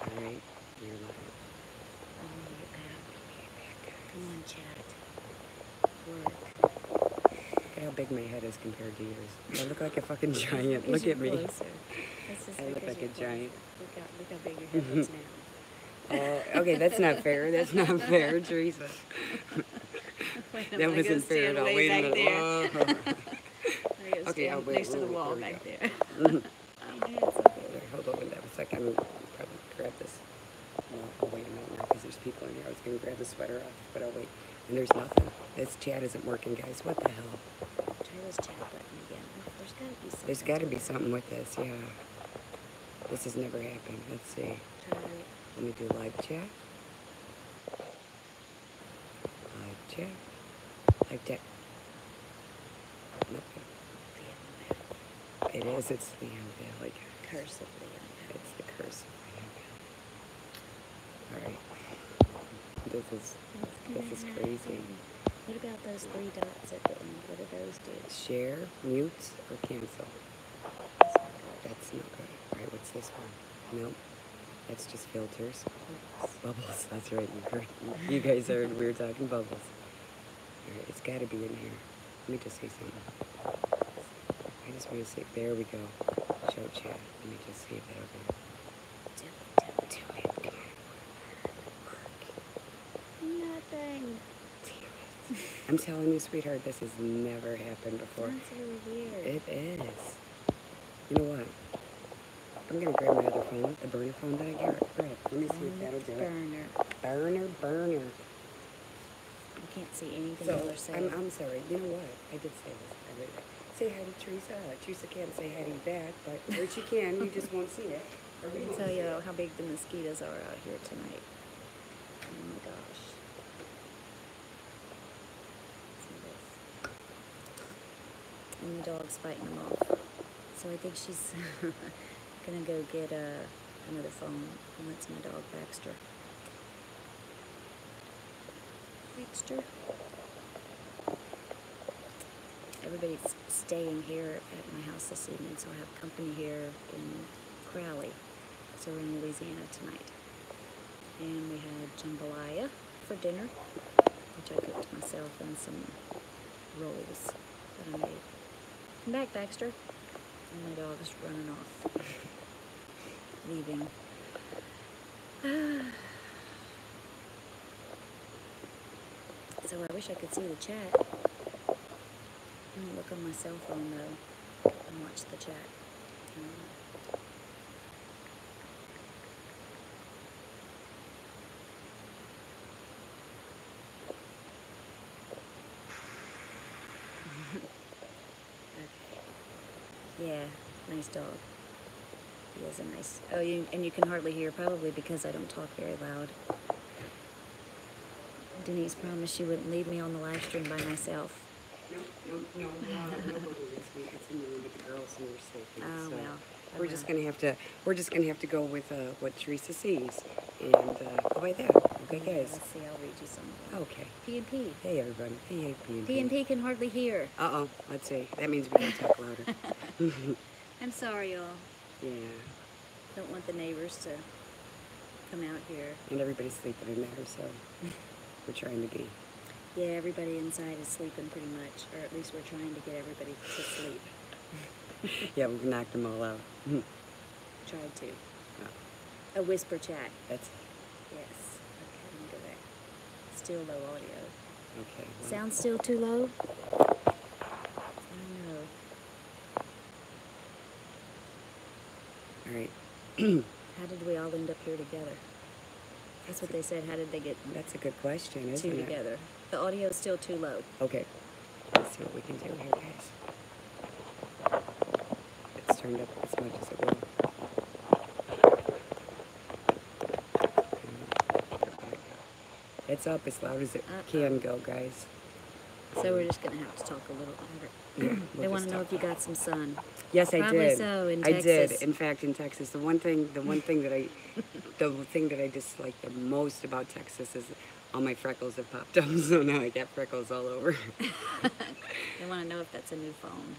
Alright, you're live. I want to get back. Come on, chat. Work. Look at how big my head is compared to yours. I look like a fucking giant. Look at me. Closer. I look like a giant. Look how big your head looks now. Oh, okay, that's not fair. That's not fair, Theresa. That wasn't fair at all. Wait a minute. Okay, I'll wait. Next to the wall back there. Oh, man, it's okay. Hold on a second. I'm probably grab this. No, I'll wait a minute now because there's people in here. I was going to grab the sweater off, but I'll wait. And there's nothing. This chat isn't working, guys. What the hell? Try this chat button again. There's got to be something. There's got to be something with this, yeah. This has never happened. Let's see. Let me do live chat. Live chat. Live chat. Nothing. It is. It's the unveiling. Curse of the unveiling. It's the curse of the unveiling. All right. This is crazy. What about those three dots at the end? What do those do? Share, mute, or cancel. That's not good. All right. What's this one? Nope. That's just filters. Bubbles. That's right. You guys heard we were talking bubbles. All right. It's got to be in here. Let me just say something. I just want to say, there we go. Show chat. Let me just see if that'll go. Do it. Come on. Nothing. I'm telling you, sweetheart, this has never happened before. That's really weird. It is. You know what? I'm going to grab my other phone, the burner phone that I got. Let me see if that'll do it. Burner. You can't see anything So, else or say. I'm sorry. You know what? I did say this. I read it. Say hi to Theresa. Theresa can't say hi to you back, but or she can. You just won't see it. I can tell you how big the mosquitoes are out here tonight. Oh my gosh. See this. And the dog's fighting them off. So I think she's gonna go get another phone. And that's my dog, Baxter. Everybody's staying here at my house this evening, so I have company here in Crowley. So we're in Louisiana tonight. And we had jambalaya for dinner, which I cooked myself, and some rolls that I made. Come back, Baxter. And my dog is running off, leaving. So I wish I could see the chat. I'm gonna look on my cell phone though and watch the chat. Okay. Yeah, nice dog. He is a nice. Oh, and you can hardly hear, probably because I don't talk very loud. Denise promised she wouldn't leave me on the live stream by myself. No, it's in the room with the girls and they're sleeping. Oh, so well. we're just gonna have to go with what Theresa sees and go by that. Okay, guys. Let's see. I'll read you something. Okay. P&P. Hey, everybody. Hey, P&P. P&P can hardly hear. Uh-oh. Let's see. That means we gotta talk louder. I'm sorry, y'all. Yeah. Don't want the neighbors to come out here. And everybody's sleeping in there, so we're trying to be. Yeah, everybody inside is sleeping pretty much, or at least we're trying to get everybody to sleep. Yeah, we've knocked them all out. Tried to. Oh. A whisper chat. That's Yes. Okay, let me go back. Still low audio. okay. Well, Sound still too low? I don't know. all right. How did we all end up here together? That's what they said. How did they get That's a good question, isn't two it? together? The audio is still too low. Okay. Let's see what we can do here, guys. It's turned up as much as it will. It's up as loud as it can go, guys. So we're just going to have to talk a little louder. Yeah, They we'll want just to know talk. if you got some sun. Yes, I Probably did. so in I did. Texas. In fact, in Texas, the thing that I dislike the most about Texas is all my freckles have popped up. So now I got freckles all over. They want to know if that's a new phone.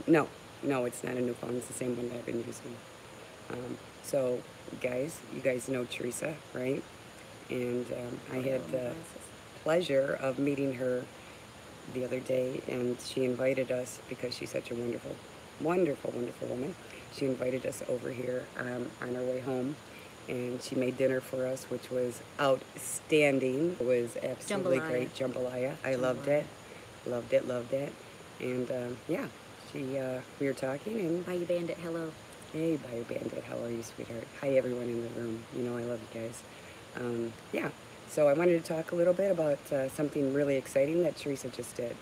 No, it's not a new phone. It's the same one that I've been using. So, guys, you guys know Theresa, right? And I had the pleasure of meeting her the other day, and she invited us because she's such a wonderful, wonderful, wonderful woman. She invited us over here on our way home, and she made dinner for us, which was outstanding. It was absolutely great. Jambalaya. I loved it. Loved it, loved it. And yeah, we were talking, and Bayou Bandit, hello. hey, Bayou Bandit, how are you, sweetheart? Hi, everyone in the room. You know I love you guys. Yeah, so I wanted to talk a little bit about something really exciting that Theresa just did.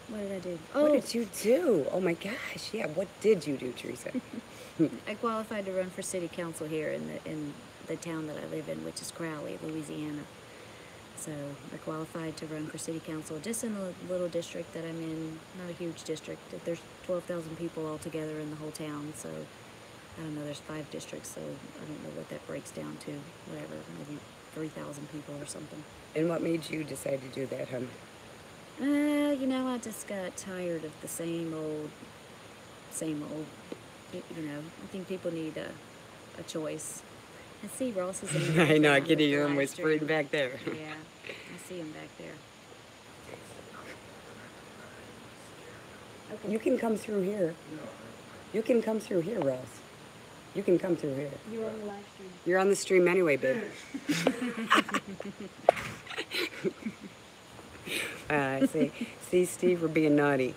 What did I do? What did you do? Oh my gosh, yeah, what did you do, Theresa? I qualified to run for city council here in the town that I live in, which is Crowley, Louisiana. So I qualified to run for city council just in the little district that I'm in, not a huge district. There's 12,000 people altogether in the whole town, so I don't know, there's 5 districts, so I don't know what that breaks down to, whatever, maybe 3,000 people or something. And what made you decide to do that, hon? You know, I just got tired of the same old. You know, I think people need a choice. I see Ross is in the I know, I background can with hear the him live whispering stream. back there. Yeah, I see him back there. Okay. You can come through here. You can come through here, Ross. You can come through here. You're on the live stream. You're on the stream anyway, babe. See, Steve, we're being naughty.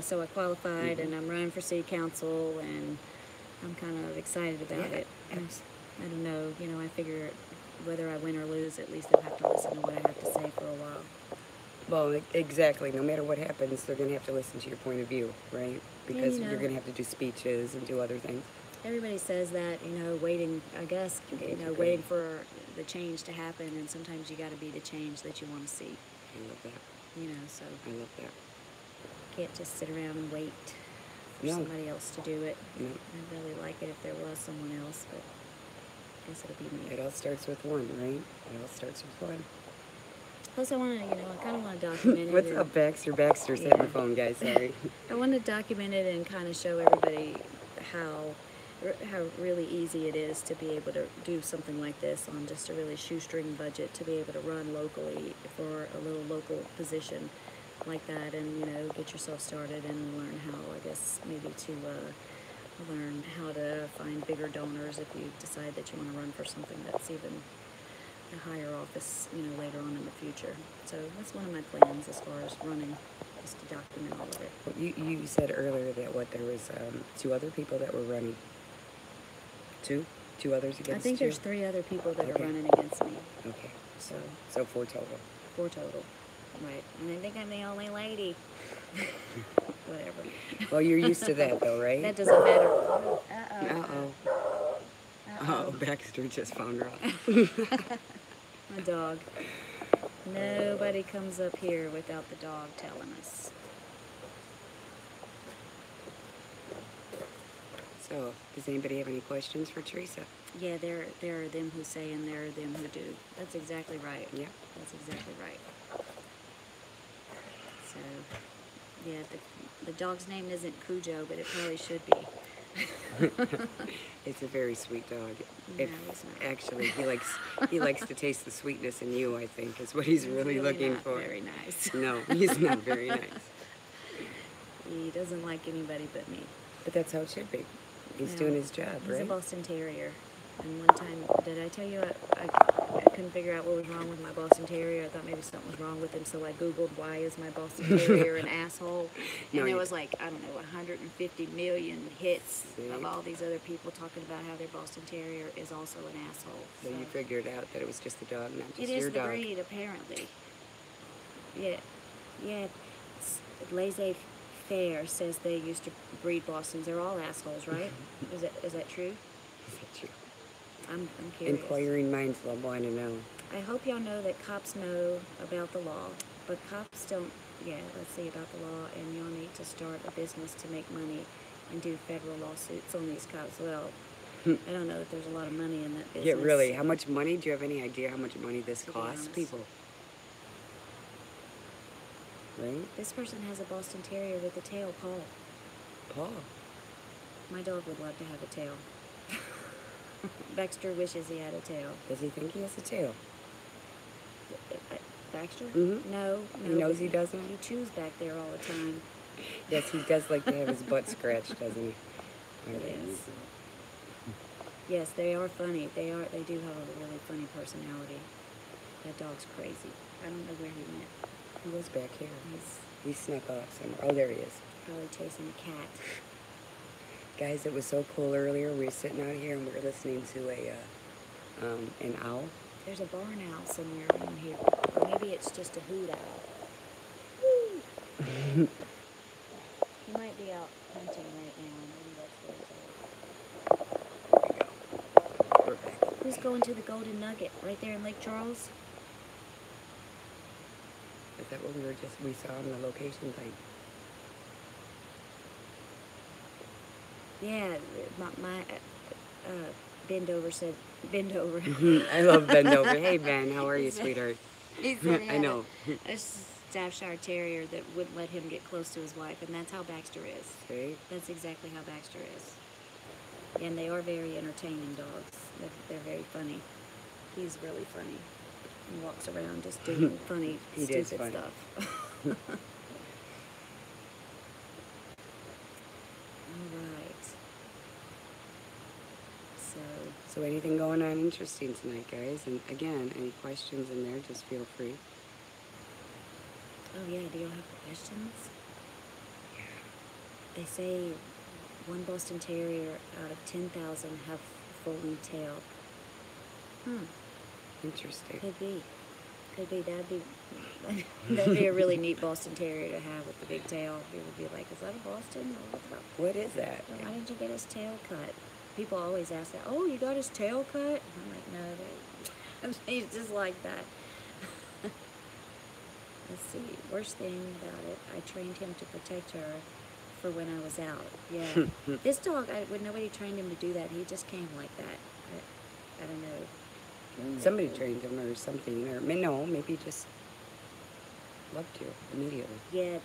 So I qualified, and I'm running for city council, and I'm kind of excited about it. I don't know, you know, I figure whether I win or lose, at least they'll have to listen to what I have to say for a while. Well, exactly. No matter what happens, they're going to have to listen to your point of view, right? Because you know, you're going to have to do speeches and do other things. Everybody says that, you know, waiting, I guess, you know, waiting for the change to happen, and sometimes you got to be the change that you want to see. I love that. You know, so I love that. can't just sit around and wait for somebody else to do it. No. I'd really like it if there was someone else, but I guess it'll be me. It all starts with one, right? It all starts with one. Plus, I want to, you know, I kind of want to document it. What's up, Baxter? Baxter's hitting the phone, guys. Sorry. I want to document it and kind of show everybody how really easy it is to be able to do something like this on just a really shoestring budget, to be able to run locally for a little local position like that, and you know, get yourself started and learn how, I guess, maybe to learn how to find bigger donors if you decide that you want to run for something that's even a higher office, you know, later on in the future. So that's one of my plans as far as running, is to document all of it. You said earlier that there was 2 other people that were running. 2 others against you? I think there's 3 other people that Okay. are running against me. Okay. So 4 total. 4 total. Right. And I think I'm the only lady. Whatever. Well, you're used to that, though, right? That doesn't matter. Uh-oh. Oh, Baxter just found her out. My dog. Nobody comes up here without the dog telling us. So, does anybody have any questions for Theresa? Yeah, there are them who say and there are them who do. That's exactly right. Yeah. That's exactly right. So, yeah, the dog's name isn't Cujo, but it probably should be. It's a very sweet dog. No, he's not. Actually, he likes to taste the sweetness in you, I think, is what he's really looking not for. Very nice. No, he's not very nice. He doesn't like anybody but me. But that's how it should be. He's No, doing his job, He's a right? Boston Terrier. And one time, did I tell you I couldn't figure out what was wrong with my Boston Terrier? I thought maybe something was wrong with him, so I Googled, why is my Boston Terrier an asshole? And No, there you- was like, I don't know, 150 million hits See? of all these other people talking about how their Boston Terrier is also an asshole. So you figured out that it was just the dog, not It just is your the dog. breed, apparently. Yeah. Laissez-faire says they used to breed Bostons. They're all assholes, right? Is that true? Is that true? I'm curious. Inquiring minds will want to know. I hope y'all know that cops know about the law, but cops don't, let's see about the law, and y'all need to start a business to make money and do federal lawsuits on these cops. Well, I don't know if there's a lot of money in that business. Yeah, really. How much money? Do you have any idea how much money this To be costs honest. people? right? This person has a Boston Terrier with a tail, Paul. Paul. My dog would love to have a tail. Baxter wishes he had a tail. Does he think he has a tail? Baxter? Mm-hmm. No. He knows he doesn't? He chews back there all the time. Yes, he does like to have his butt scratched, doesn't he? Yes. Yes, they are funny. They do have a really funny personality. That dog's crazy. I don't know where he went. He was back here. He's He snuck off somewhere. Oh, there he is. probably chasing a cat. Guys, it was so cool earlier. We were sitting out here and we were listening to an owl. There's a barn owl somewhere around here. Or maybe it's just a hoot owl. Woo! He might be out hunting right now. Maybe that's what it's all. We're back. Who's going to the Golden Nugget? Right there in Lake Charles? Is that what we saw on the location thing? Yeah, my bend over said, bend over. I love bend over. Hey, Ben, how are you, He said- sweetheart? He said he I had know. a Staffordshire Terrier that wouldn't let him get close to his wife, and that's how Baxter is. Okay. That's exactly how Baxter is. And they are very entertaining dogs. They're very funny. He's really funny. He walks around just doing funny, He is stupid funny. stuff. All right. So anything going on interesting tonight, guys? And again, any questions in there, just feel free. Oh yeah, do y'all have questions? They say one Boston Terrier out of 10,000 have folding tail. Interesting. Could be. That'd be a really neat Boston Terrier to have with the big tail. People would be like, is that a Boston? Or what's up? What is that? Why didn't you get his tail cut? People always ask that. Oh, you got his tail cut? I'm like, no, he's just like that. Let's see. Worst thing about it, I trained him to protect her for when I was out. Yeah. This dog, when nobody trained him to do that, he just came like that. I don't know. Somebody trained him or something, or no, maybe just loved you immediately. Yeah,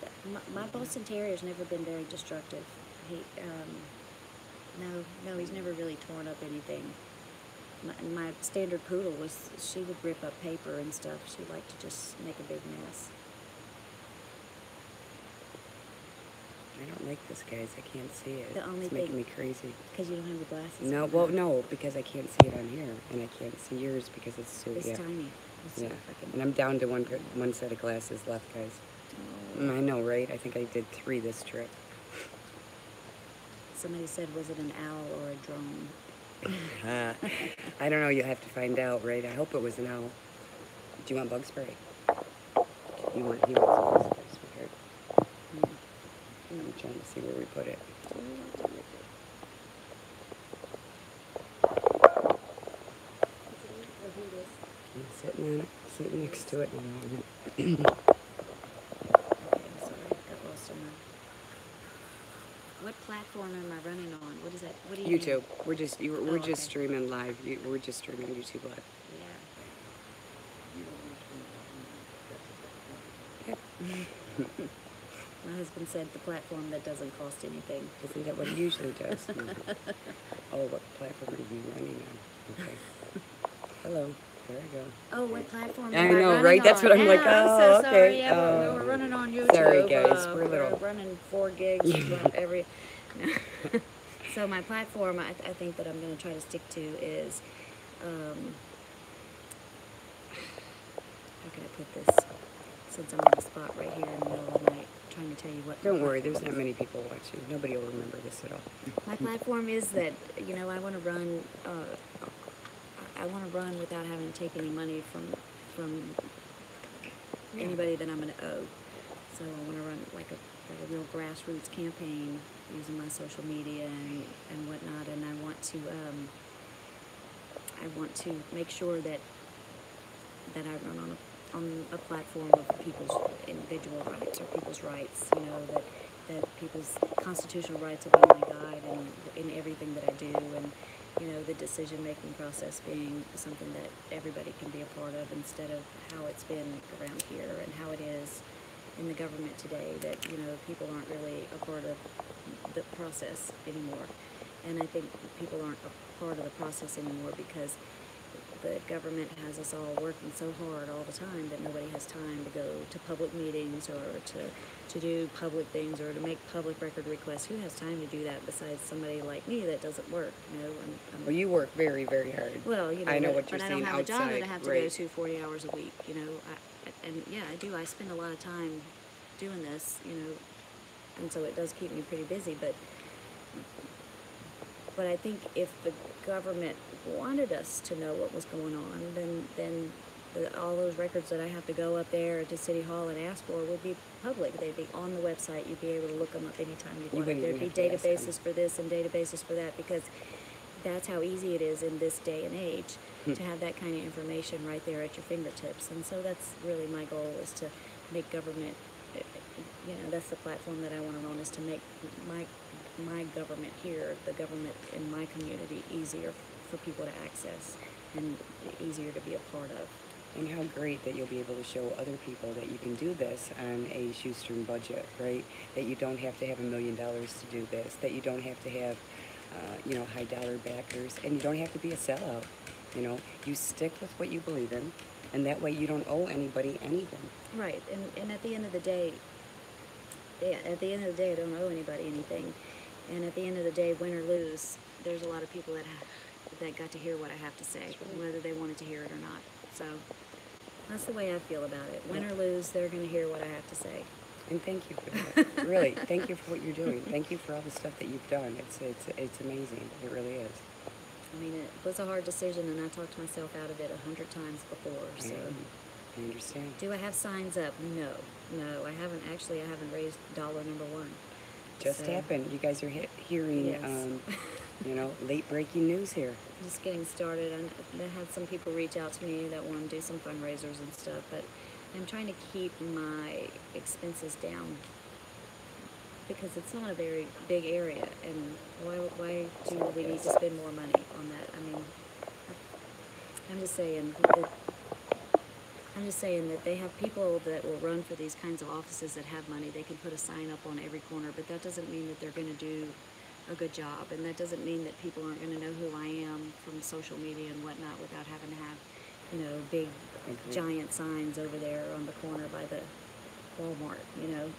my Boston Terrier's never been very destructive. He, no, he's never really torn up anything. My standard poodle she would rip up paper and stuff. She liked to just make a big mess. I don't like this, guys. I can't see it. The only It's making thing- me crazy. Because you don't have the glasses. No, on. well, no, because I can't see it on here, and I can't see yours because it's so, It's yeah. tiny. Let's see Yeah, if I can- and I'm down to one set of glasses left, guys. Oh. I know, right? I think I did 3 this trip. Somebody said, was it an owl or a drone? I don't know. You'll have to find out, right? I hope it was an owl. Do you want bug spray? He wants bug spray, sweetheart. I'm trying to see where we put it. I'm sitting on it, sitting next to it. Okay, I'm sorry, got lost on what platform am I running on? What is that? What do you YouTube. We're just we're Oh, just okay. streaming live. We're just streaming YouTube live. Yeah. My husband said the platform that doesn't cost anything. Isn't that what it usually does? Oh, what platform are you running on? Okay. Hello. There I go. Oh, what platform I am know, running right? That's on? what I'm like, Yeah, oh, I'm so sorry. okay. Yeah, Oh. we're running on YouTube. Sorry, guys. We're little. running 4 gigs from every. So my platform, I think that I'm going to try to stick to is, how can I put this? Since I'm on the spot right here in the middle of the night, trying to tell you what. Don't worry, there's not many people watching. Nobody will remember this at all. My platform is that, I want to run. I want to run without having to take any money from anybody that I'm going to owe. So I want to run like a real grassroots campaign using my social media and whatnot. And I want to make sure that I run on a platform of people's individual rights or people's rights. That people's constitutional rights will be my guide in everything that I do, and the decision-making process being something that everybody can be a part of instead of how it's been around here and how it is in the government today, that, you know, people aren't really a part of the process anymore. And I think people aren't a part of the process anymore because the government has us all working so hard all the time that nobody has time to go to public meetings or to do public things or to make public record requests. Who has time to do that besides somebody like me that doesn't work? You know, Well, you work very, very hard. well, you know, I know what you're but I saying don't have a job that I outside, have to right. go to 40 hours a week. You know, and yeah, I do. I spend a lot of time doing this. You know, and so it does keep me pretty busy. But I think if the government wanted us to know what was going on, then all those records that I have to go up there to City Hall and ask for would be public. They'd be on the website. You'd be able to look them up anytime you want. There'd be databases for this and databases for that, because that's how easy it is in this day and age to have that kind of information right there at your fingertips. And so that's really my goal, is to make government, you know, that's the platform that I want to own, is to make my government here, the government in my community, easier for people to access and easier to be a part of. And how great that you'll be able to show other people that you can do this on a shoestring budget, right? That you don't have to have $1 million to do this, that you don't have to have, you know, high dollar backers, and you don't have to be a sellout. You know, you stick with what you believe in, and that way you don't owe anybody anything. Right, and at the end of the day, I don't owe anybody anything. And at the end of the day, win or lose, there's a lot of people that got to hear what I have to say, whether they wanted to hear it or not. So that's the way I feel about it. Win or lose, they're going to hear what I have to say. And thank you for that. Really, thank you for what you're doing. Thank you for all the stuff that you've done. It's amazing. It really is. I mean, it was a hard decision, and I talked myself out of it 100 times before. So, I understand. do I have signs up? No, I haven't. Actually, I haven't raised dollar number one. Just happened. You guys are hearing, Yes. you know, late breaking news here. Just getting started. I had some people reach out to me that want to do some fundraisers and stuff, but I'm trying to keep my expenses down because it's not a very big area, and why do we need to spend more money on that? I mean, I'm just saying that they have people that will run for these kinds of offices that have money. They can put a sign up on every corner, but that doesn't mean that they're going to do a good job, and that doesn't mean that people aren't going to know who I am from social media and whatnot without having to have, you know, big giant signs over there on the corner by the Walmart, you know.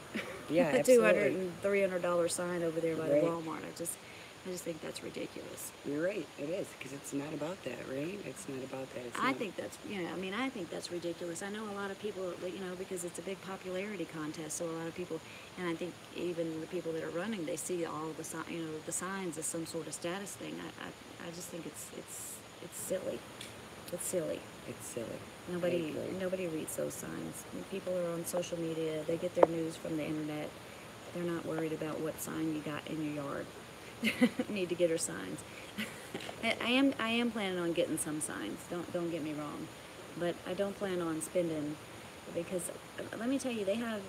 Yeah, the absolutely. $200 and $300 sign over there by Right. the Walmart. I just think that's ridiculous. You're right. It is, because it's not about that, right? It's not about that. It's I not. think that's, you know, I mean, I think that's ridiculous. I know a lot of people, you know, because it's a big popularity contest, so a lot of people, and I think even the people that are running, they see all the, you know, the signs as some sort of status thing. I just think it's silly. It's silly. It's silly. Nobody reads those signs. When people are on social media, they get their news from the internet. They're not worried about what sign you got in your yard. Need to get her signs. I am planning on getting some signs. Don't get me wrong, but I don't plan on spending, because let me tell you, they have,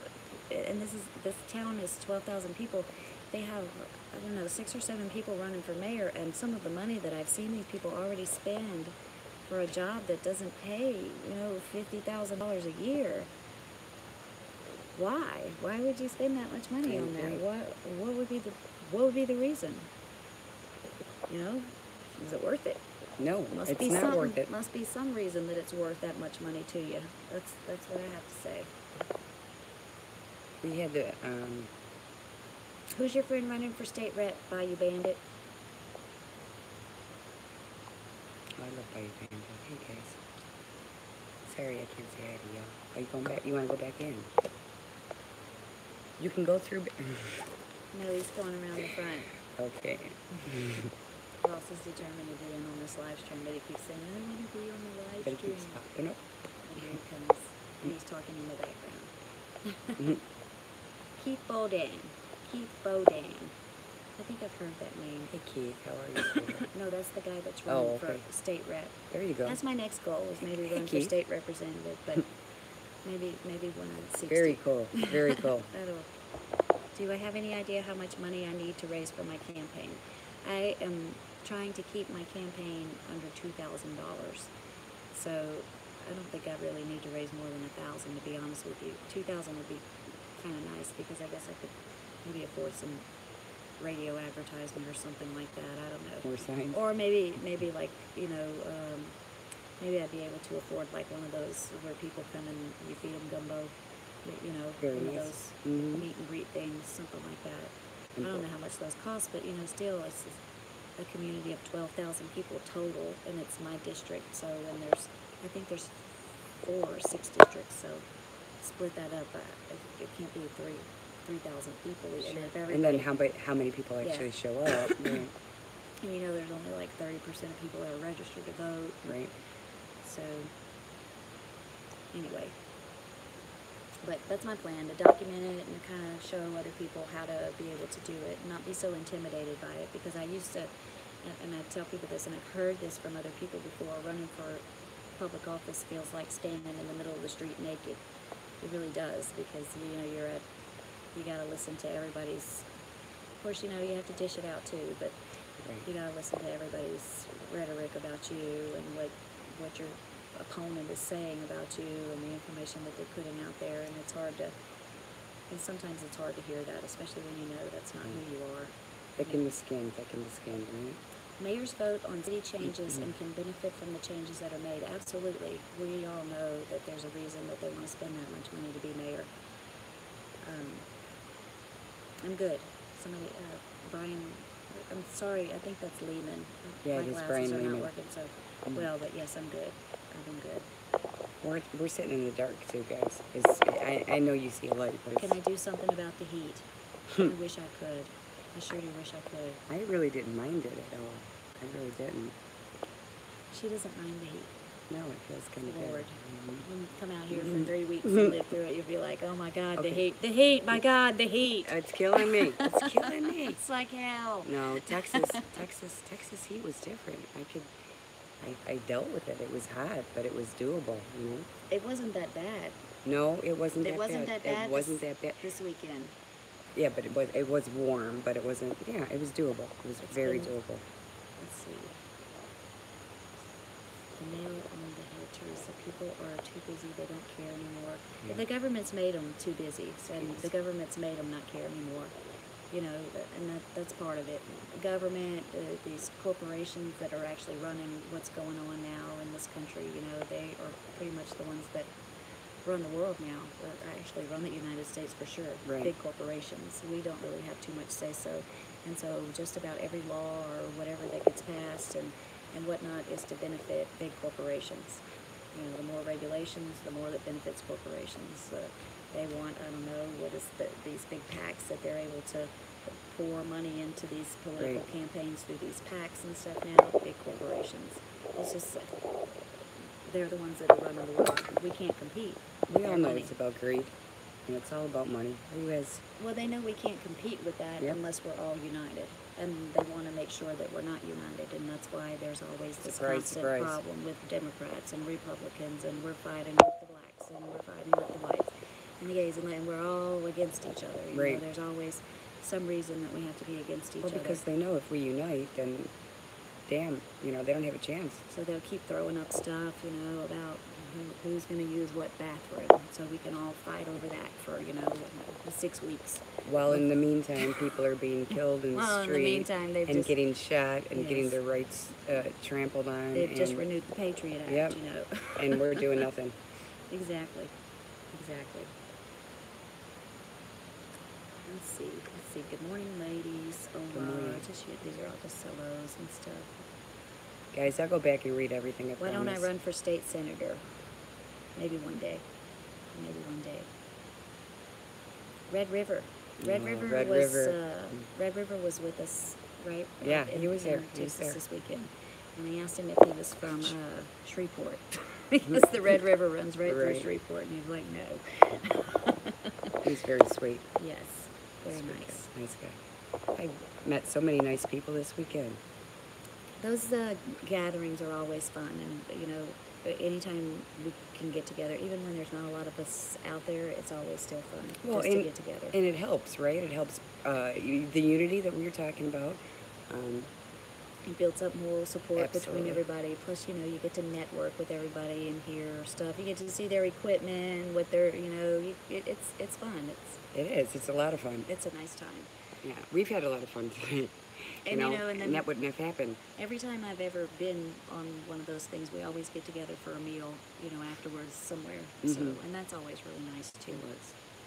and this town is 12,000 people. They have, I don't know, 6 or 7 people running for mayor, and some of the money that I've seen these people already spend for a job that doesn't pay, you know, $50,000 a year. Why? Why would you spend that much money on that? What would be the reason? You know, is it worth it? No, it's not worth it. Must be some reason that it's worth that much money to you. That's what I have to say. We had to, Who's your friend running for state rep? Bayou Bandit? I love Bayou Bandit. Hey guys. Sorry, I can't say hi to y'all. Are you going back? You want to go back in? You can go through. No, he's going around the front. Okay. Ross is determined to be in on this live stream, but he keeps saying, I want to be on the live But it stream. keeps popping up. And here he comes. And he's talking in the background. Keith Bodang. Keith Bodang. I think I've heard that name. Hey Keith, how are you? sweetheart? No, that's the guy that's running okay. for state rep. There you go. That's my next goal, is maybe run for Keith. state representative, but maybe when I'm 60. Very cool. Very cool. Do I have any idea how much money I need to raise for my campaign? I am trying to keep my campaign under $2,000. So I don't think I really need to raise more than $1,000, to be honest with you. $2,000 would be kind of nice because I guess I could maybe afford some radio advertisement or something like that. I don't know. More signs. Or maybe like, maybe I'd be able to afford like one of those where people come and you feed them gumbo, Very one of nice. those Mhm. meet and greet things, something like that. And I don't know how much those cost, but still it's a community of 12,000 people total, and it's my district. So, and I think there's 4 or 6 districts. So, split that up. It can't be 3,000 people. Sure. And, if And then how many people Yeah. actually show up? Right. and there's only like 30% of people that are registered to vote. Right. So, anyway. But that's my plan, to document it and kind of show other people how to be able to do it and not be so intimidated by it. Because I used to, and I tell people this, and I've heard this from other people before, running for public office feels like standing in the middle of the street naked. It really does, because, you got to listen to everybody's, of course, you have to dish it out too, but Right. you got to listen to everybody's rhetoric about you and what your opponent is saying about you and the information that they're putting out there, and sometimes it's hard to hear that, especially when you know that's not who you are. Thick in the skin, right? Mayors vote on city changes and can benefit from the changes that are made. Absolutely. We all know that there's a reason that they want to spend that much money to be mayor. I'm good. Somebody, Brian, I'm sorry, I think that's Lehman. Yeah, My it is glasses Brian are Lehman. not working so well, but yes, I'm good. I've been good. We're sitting in the dark too, guys. I know you see a light, but Can I do something about the heat? I wish I could. I sure do wish I could. I really didn't mind it at all. I really didn't. She doesn't mind the heat. No, it feels kind of good. Lord. When you come out here for 3 weeks and live through it, you'll be like, oh my God, Okay. the heat, my God, the heat. It's killing me. It's killing me. It's like hell. No, Texas heat was different. I dealt with it. It was hot, but it was doable, It wasn't that bad No, it wasn't that bad. It wasn't that bad. this weekend. Yeah, but it was warm, but it wasn't, it was doable. It was very good. doable. Let's see. The nail on the head, Teresa. People are too busy. They don't care anymore. Yeah. The government's made them too busy, and the government's made them not care anymore. And that's part of it. The government, these corporations that are actually running what's going on now in this country, they are pretty much the ones that run the world now, or actually run the United States for sure. Right. Big corporations. We don't really have too much say-so. And so just about every law or whatever that gets passed and whatnot is to benefit big corporations. The more regulations, the more that benefits corporations. They want, I don't know, these big PACs that they're able to pour money into these political Right. campaigns through these PACs and stuff now, big corporations. It's just, they're the ones that are running the world. We can't compete. We all know it's about greed, and it's all about money. Well, they know we can't compete with that Yep. unless we're all united. And they want to make sure that we're not united, and that's why there's always this Surprise, constant surprise. problem with Democrats and Republicans, and we're fighting with the blacks, and we're fighting with the whites, and the gays, and we're all against each other. Right. There's always some reason that we have to be against each other. Because they know if we unite, then, damn, they don't have a chance. So they'll keep throwing up stuff, about who's going to use what bathroom, so we can all fight over that for, 6 weeks. While in the meantime, people are being killed in the Well, in the street meantime, they've and just- getting shot and Yes. getting their rights trampled on. They've just and- renewed the Patriot Act, Yep. And we're doing nothing. Exactly. Let's see. Good morning, ladies. Good morning. These are all just solos and stuff. Guys, I'll go back and read everything. Why don't I run for state senator? Maybe one day. Red River. Red River was with us, right? Yeah, he was there. In He was Texas there. this weekend. And I asked him if he was from Shreveport. Because the Red River runs right through Right. Shreveport. And he's like, no. He's very sweet. Yes. Very Sweet nice. guy. Nice guy. I met so many nice people this weekend. Those gatherings are always fun, and anytime we can get together, even when there's not a lot of us out there, it's always still fun just to get together. And it helps, right? It helps the unity that we were talking about. It builds up moral support between Absolutely. everybody. Plus, you know, you get to network with everybody and hear stuff. You get to see their equipment, what they're, you know, it's fun. It is. It's a lot of fun. It's a nice time. Yeah, we've had a lot of fun tonight. And you know, and then that wouldn't have happened. every time I've ever been on one of those things, we always get together for a meal, you know, afterwards somewhere. So, and that's always really nice too.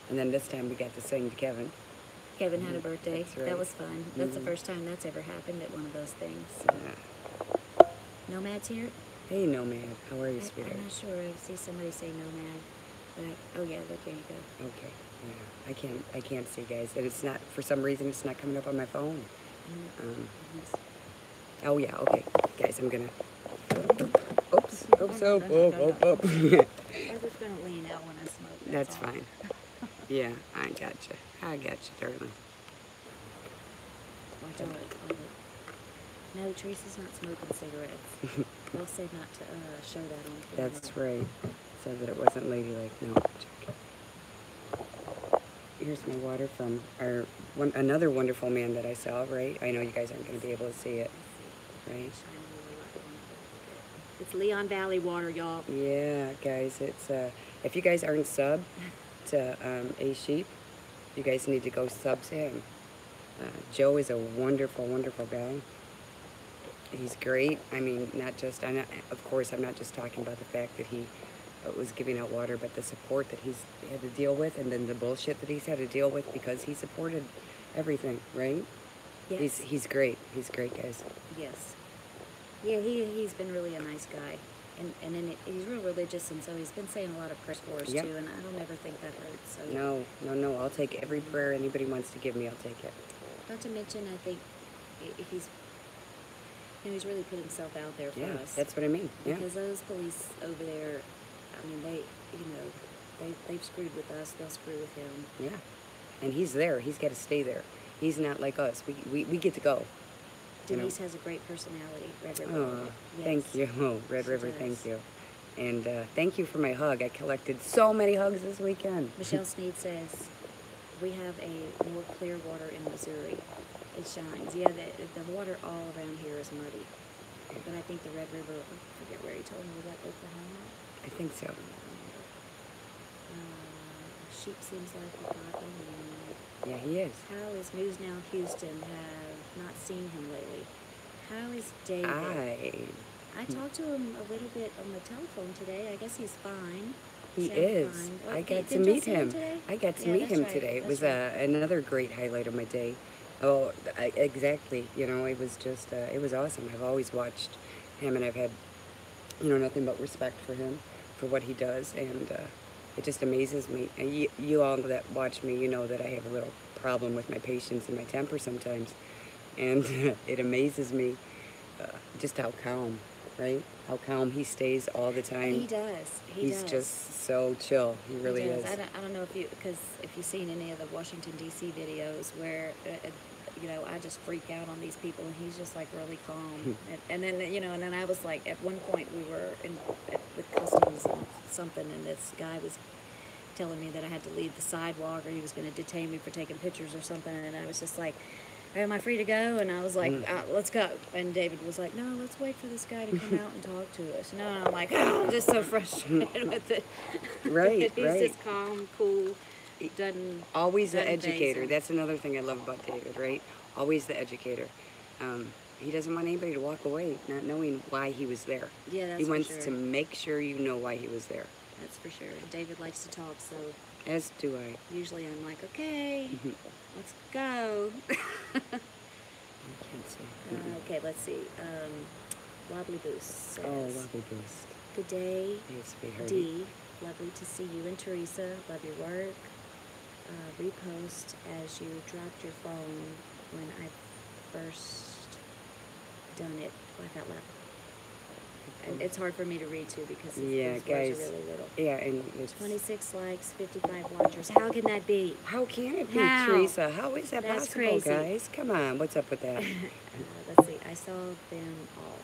And then this time we got to sing to Kevin. Kevin had a birthday. That's right. That was fun. That's the first time that's ever happened at one of those things. Yeah. Nomad's here? Hey, Nomad. How are you, sweetheart? I'm not sure. I see somebody say Nomad. But oh yeah, look, there you go. Okay. Yeah. I can't see, guys. And it's not, for some reason, it's not coming up on my phone. Oh yeah. Okay, guys. I'm gonna. Oops. Oops. No. Oh. I'm just gonna lean out when I smoke. That's all. fine. Yeah, I got you, darling. Watch out. No, Teresa's not smoking cigarettes. They'll say not to show that on camera. That's right. Said that it wasn't ladylike. No. Here's my water from another wonderful man that I saw, right? I know you guys aren't going to be able to see it, right? It's Leon Valley water, y'all. Yeah, guys, it's if you guys aren't sub to A Sheep, you guys need to go sub to him. Joe is a wonderful, wonderful guy. He's great. I mean, of course, I'm not just talking about the fact that he was giving out water, but the support that he's had to deal with, and then the bullshit that he's had to deal with because he supported everything, right? Yes. He's great. He's great, guys. Yes. Yeah, he's been really a nice guy. And then he's real religious, and so he's been saying a lot of prayers for us, Yep. too, and I don't ever think that hurts. So. No. I'll take every prayer anybody wants to give me. I'll take it. Not to mention, I think if he's really put himself out there for Yeah, us. that's what I mean. Yeah. Because those police over there, I mean, they've screwed with us. They'll screw with him. Yeah. And he's there. He's got to stay there. He's not like us. We get to go. Denise has a great personality. Red River. Oh, Yes. thank you. Oh, Red She River, does. thank you. And thank you for my hug. I collected so many hugs this weekend. Michelle Sneed says, we have a more clear water in Missouri. It shines. Yeah, the water all around here is muddy. But I think the Red River, I forget where he told me, was that Oklahoma? I think so. Sheep seems like he got him. Yeah, he is. How is News Now Houston? Have not seen him lately. How is David? I talked to him a little bit on the telephone today. I guess he's fine. He Sounds is. fine. I got to Did y'all meet see him. today? I got to Yeah, meet that's him right. today. It was That's right. another great highlight of my day. Oh, exactly. You know, it was just, it was awesome. I've always watched him, and I've had, nothing but respect for him, for what he does, and it just amazes me. And you all that watch me, you know that I have a little problem with my patience and my temper sometimes, and it amazes me just how calm, right? How calm he stays all the time. He does. He's just so chill. He really is. I don't know if you've seen any of the Washington D.C. videos where I just freak out on these people, and he's just like really calm. and then and then I was like, at one point we were with customs and something, and this guy was telling me that I had to leave the sidewalk, or he was going to detain me for taking pictures or something, and I was just like, am I free to go? And I was like, let's go. And David was like, no, let's wait for this guy to come out and talk to us. No, and I'm like, I'm just so frustrated with it. Right, He's right. just calm, cool, doesn't... Always the doesn't faze educator. him. That's another thing I love about David, right? Always the educator. He doesn't want anybody to walk away not knowing why he was there. Yeah, that's He for wants sure. to make sure you know why he was there. That's for sure. David likes to talk, so As do I. usually I'm like, okay, let's go. I can't see. Okay, let's see. Wobbly Boost says, Oh, lovely boost. good day, Hey, sweetheart. D. Lovely to see you and Teresa. Love your work. Repost as you dropped your phone when I first done it. Laugh out loud. And it's hard for me to read too because Yeah, these guys. words are really little. Yeah, and it's... 26 likes, 55 watchers. How can that be? How can it be, How? Teresa? How is that That's possible, crazy. guys? Come on, what's up with that? Let's see. I saw them all.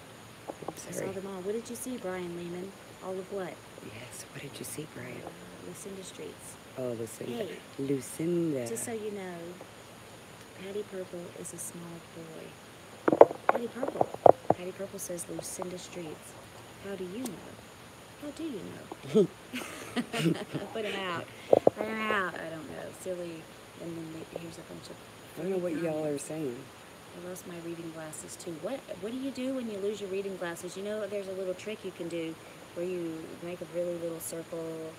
I Sorry. saw them all. What did you see, Brian Lehman? All of what? Yes, what did you see, Brian? Lucinda Streets. Oh, Lucinda. Hey. Lucinda. Just so you know, Patty Purple is a small boy. Patty Purple. Patty Purple says Lucinda Streets. How do you know? How do you know? Put him out. Put him out. I don't know. Silly. And then here's a bunch of. I don't know what y'all are saying. I lost my reading glasses too. What do you do when you lose your reading glasses? You know, there's a little trick you can do where you make a really little circle.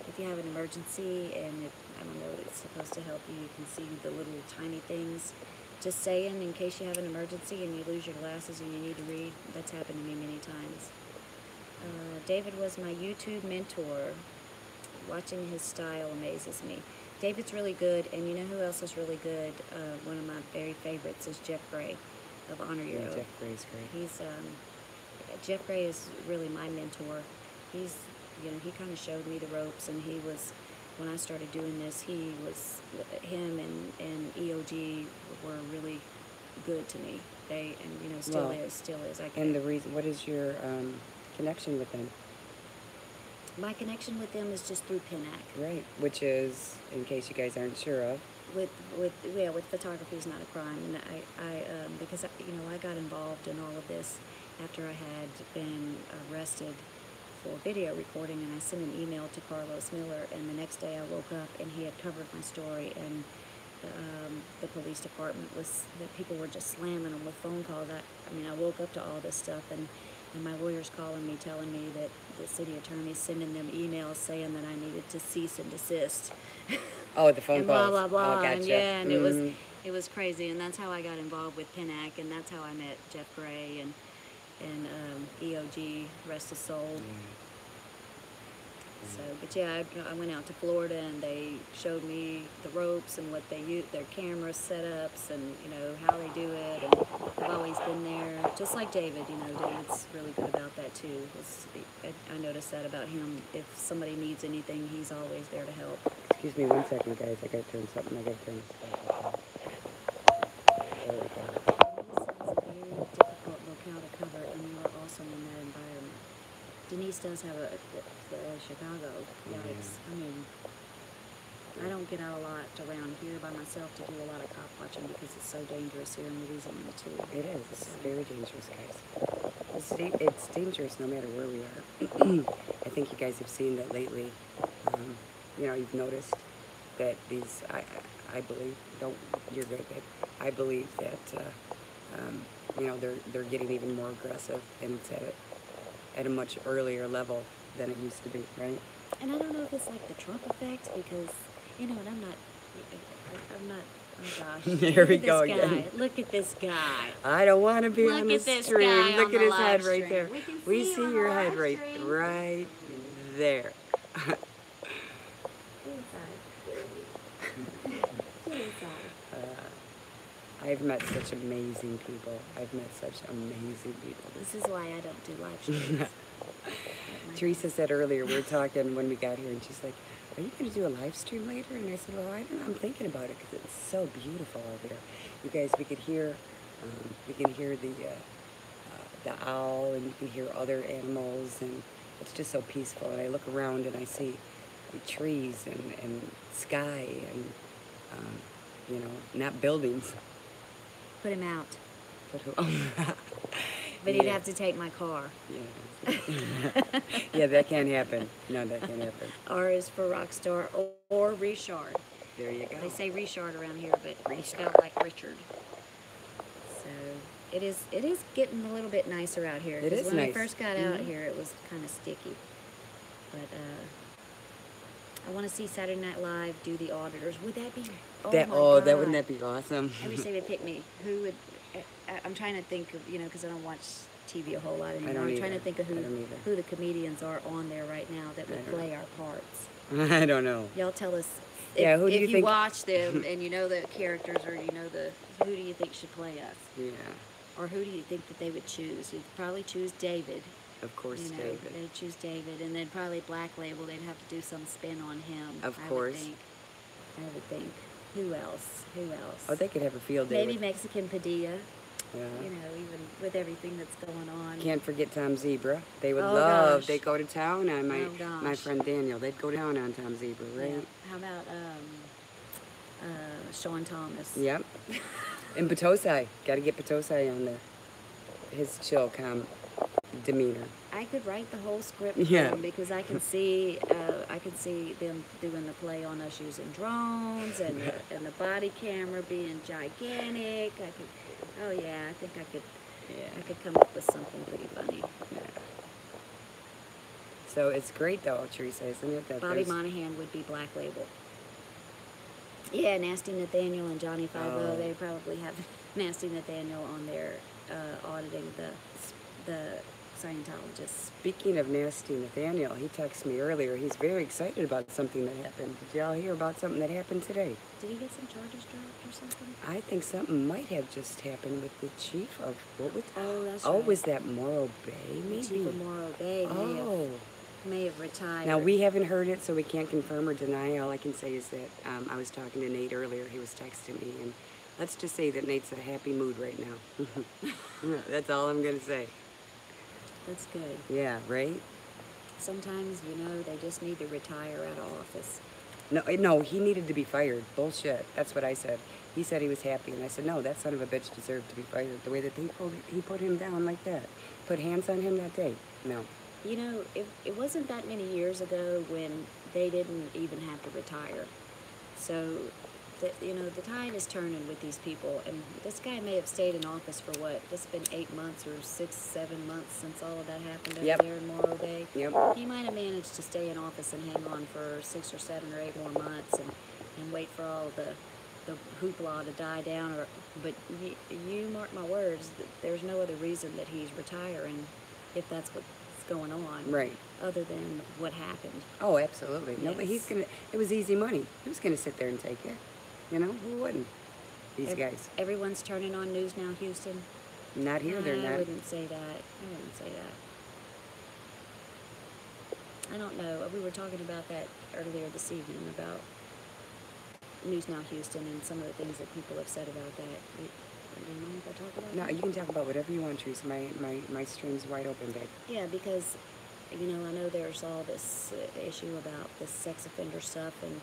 If you have an emergency and I don't know, it's supposed to help you. You can see the little tiny things. Just saying, in case you have an emergency and you lose your glasses and you need to read. That's happened to me many times. David was my YouTube mentor. Watching his style amazes me. David's really good, and you know who else is really good? One of my very favorites is Jeff Gray of Honor Your Oath. Yeah, Jeff Gray's great. He's Jeff Gray is really my mentor. He's, you know, he kind of showed me the ropes, and he was, when I started doing this, him and EOG were really good to me. They, and you know, still is. And the reason, what is your connection with them? My connection with them is just through PINAC. Right, which is, in case you guys aren't sure of, with photography is not a crime, and I because you know, I got involved in all of this after I had been arrested for video recording, and I sent an email to Carlos Miller, and the next day I woke up and he had covered my story, and the police department was, that people were just slamming them with phone calls. I mean, I woke up to all this stuff, and my lawyer's calling me, telling me that the city attorney's sending them emails saying that I needed to cease and desist. oh, the phone and calls. blah, blah, blah. Oh, gotcha. And yeah, and it was crazy, and that's how I got involved with PINAC, and that's how I met Jeff Gray and EOG, rest his soul. So, but yeah, I went out to Florida, and they showed me the ropes and what they use, their camera setups, and you know how they do it. And I've always been there, just like David. You know, David's really good about that too. I noticed that about him. If somebody needs anything, he's always there to help. Excuse me 1 second, guys. I gotta turn something. I gotta turn this off. There we go. Denise has a very difficult locale to cover, and you are also in that environment. Denise does have a Chicago. Yikes. I mean, I don't get out a lot around here by myself to do a lot of cop watching because it's so dangerous here in Louisiana too. It is. It's very dangerous, guys. It's dangerous no matter where we are. I think you guys have seen that lately. You know, you've noticed that these, I believe, you're good, babe. I believe that, you know, they're getting even more aggressive, and it's at a much earlier level than it used to be, right? And I don't know if it's like the Trump effect because, you know, and I'm not, oh gosh. Here we go again. Look at this guy. I don't want to be on the stream. Look at his head right there. We see your head right there. I've met such amazing people. This is why I don't do live streams. Teresa said earlier, we were talking when we got here, and she's like, are you going to do a live stream later? And I said, well, I don't know. I'm thinking about it because it's so beautiful out there. You guys, we can hear the owl, and you can hear other animals, and it's just so peaceful. And I look around and I see the trees and sky and, you know, not buildings. Put him out. But Yeah. he'd have to take my car. Yeah. Yeah, that can't happen. No, that can't happen. R is for Rockstar or Richard. There you go. They say Richard around here, but it's spelled like Richard. So it is getting a little bit nicer out here. It is when nice. I first got out here, it was kind of sticky. But I want to see Saturday Night Live do the auditors. Would that be? That wouldn't that be awesome? I wish they would pick me. Who would? I'm trying to think of, you know, because I don't watch TV a whole lot anymore. I'm trying to think of who the comedians are on there right now that would play our parts. I don't know. Y'all tell us. Yeah, who do you if you think? watch them and you know the characters, or you know who do you think should play us? Yeah, Or who do you think that they would choose? You'd probably choose David. of course, You know, David. they'd choose David, and then probably Black Label. They'd have to do some spin on him. Of I course. would think. Who else? Oh, they could have a field day. Maybe Mexican Padilla. Yeah. You know, even with everything that's going on. Can't forget Tom Zebra. They would Oh, love. gosh. They go to town on Oh, my gosh. friend Daniel. They'd go down on Tom Zebra, right? Yeah. How about Sean Thomas? Yep. And Potosi. Got to get Potosi on there. his chill, calm demeanor. I could write the whole script Yeah. for him because I can see them doing the play on us using drones and the body camera being gigantic. Oh yeah, I think I could come up with something pretty funny. Yeah. So it's great though, Theresa, isn't it? That Bobby Monahan would be Black Label. Yeah, Nasty Nathaniel and Johnny Five-O, they probably have Nasty Nathaniel on there auditing the Scientologists. Speaking of Nasty Nathaniel, he texted me earlier. He's very excited about something that happened. Did y'all hear about something that happened today? Did he get some charges dropped or something? I think something might have just happened with the chief of, what was, that's oh, right. was that Morro Bay, maybe? The chief of Morro Bay may have retired. Now, we haven't heard it, so we can't confirm or deny. All I can say is that I was talking to Nate earlier. He was texting me, and let's just say that Nate's in a happy mood right now. That's all I'm going to say. That's good. Yeah, right? Sometimes, they just need to retire out of office. No, he needed to be fired. Bullshit. That's what I said. He said he was happy, and I said, no, that son of a bitch deserved to be fired. The way that he put him down like that. Put hands on him that day. No. It wasn't that many years ago when they didn't even have to retire. So, the tide is turning with these people. And this guy may have stayed in office for what? It's been 8 months or 6, 7 months since all of that happened over there in Morro Bay. Yep. He might have managed to stay in office and hang on for 6 or 7 or 8 more months and wait for all the hoopla to die down. But you mark my words, there's no other reason that he's retiring if that's what's going on, right? Other than what happened. Oh, absolutely. Yes. No, but it was easy money. He was gonna sit there and take it. Who wouldn't? These guys. Everyone's turning on News Now Houston. Not here, they're not. I wouldn't say that. I don't know. We were talking about that earlier this evening about News Now Houston and some of the things that people have said about that. Do you mind if I talk about that? No, you can talk about whatever you want, Teresa. My stream's wide open, babe. Yeah, because, I know there's all this issue about this sex offender stuff, and,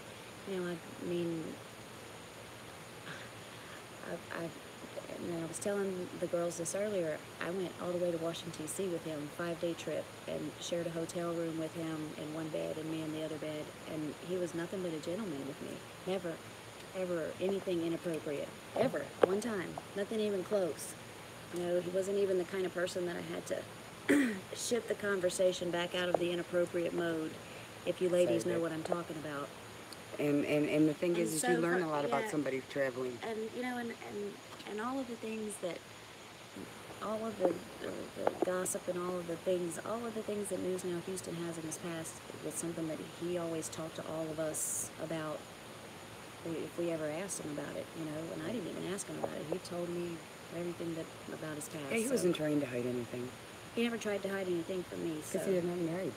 I was telling the girls this earlier, I went all the way to Washington, D.C. with him, 5-day trip, and shared a hotel room with him in one bed and me in the other bed, and he was nothing but a gentleman with me. Never, ever anything inappropriate. Ever. One time. Nothing even close. He wasn't even the kind of person that I had to shift the conversation back out of the inappropriate mode, if you ladies know what I'm talking about. And the thing is you learn a lot about somebody traveling. And, and all of the things that, all of the gossip and all of the things that News Now Houston has in his past was something that he always talked to all of us about if we ever asked him about it, and I didn't even ask him about it. He told me everything about his past. Yeah, he wasn't trying to hide anything. He never tried to hide anything from me. Because he didn't want married.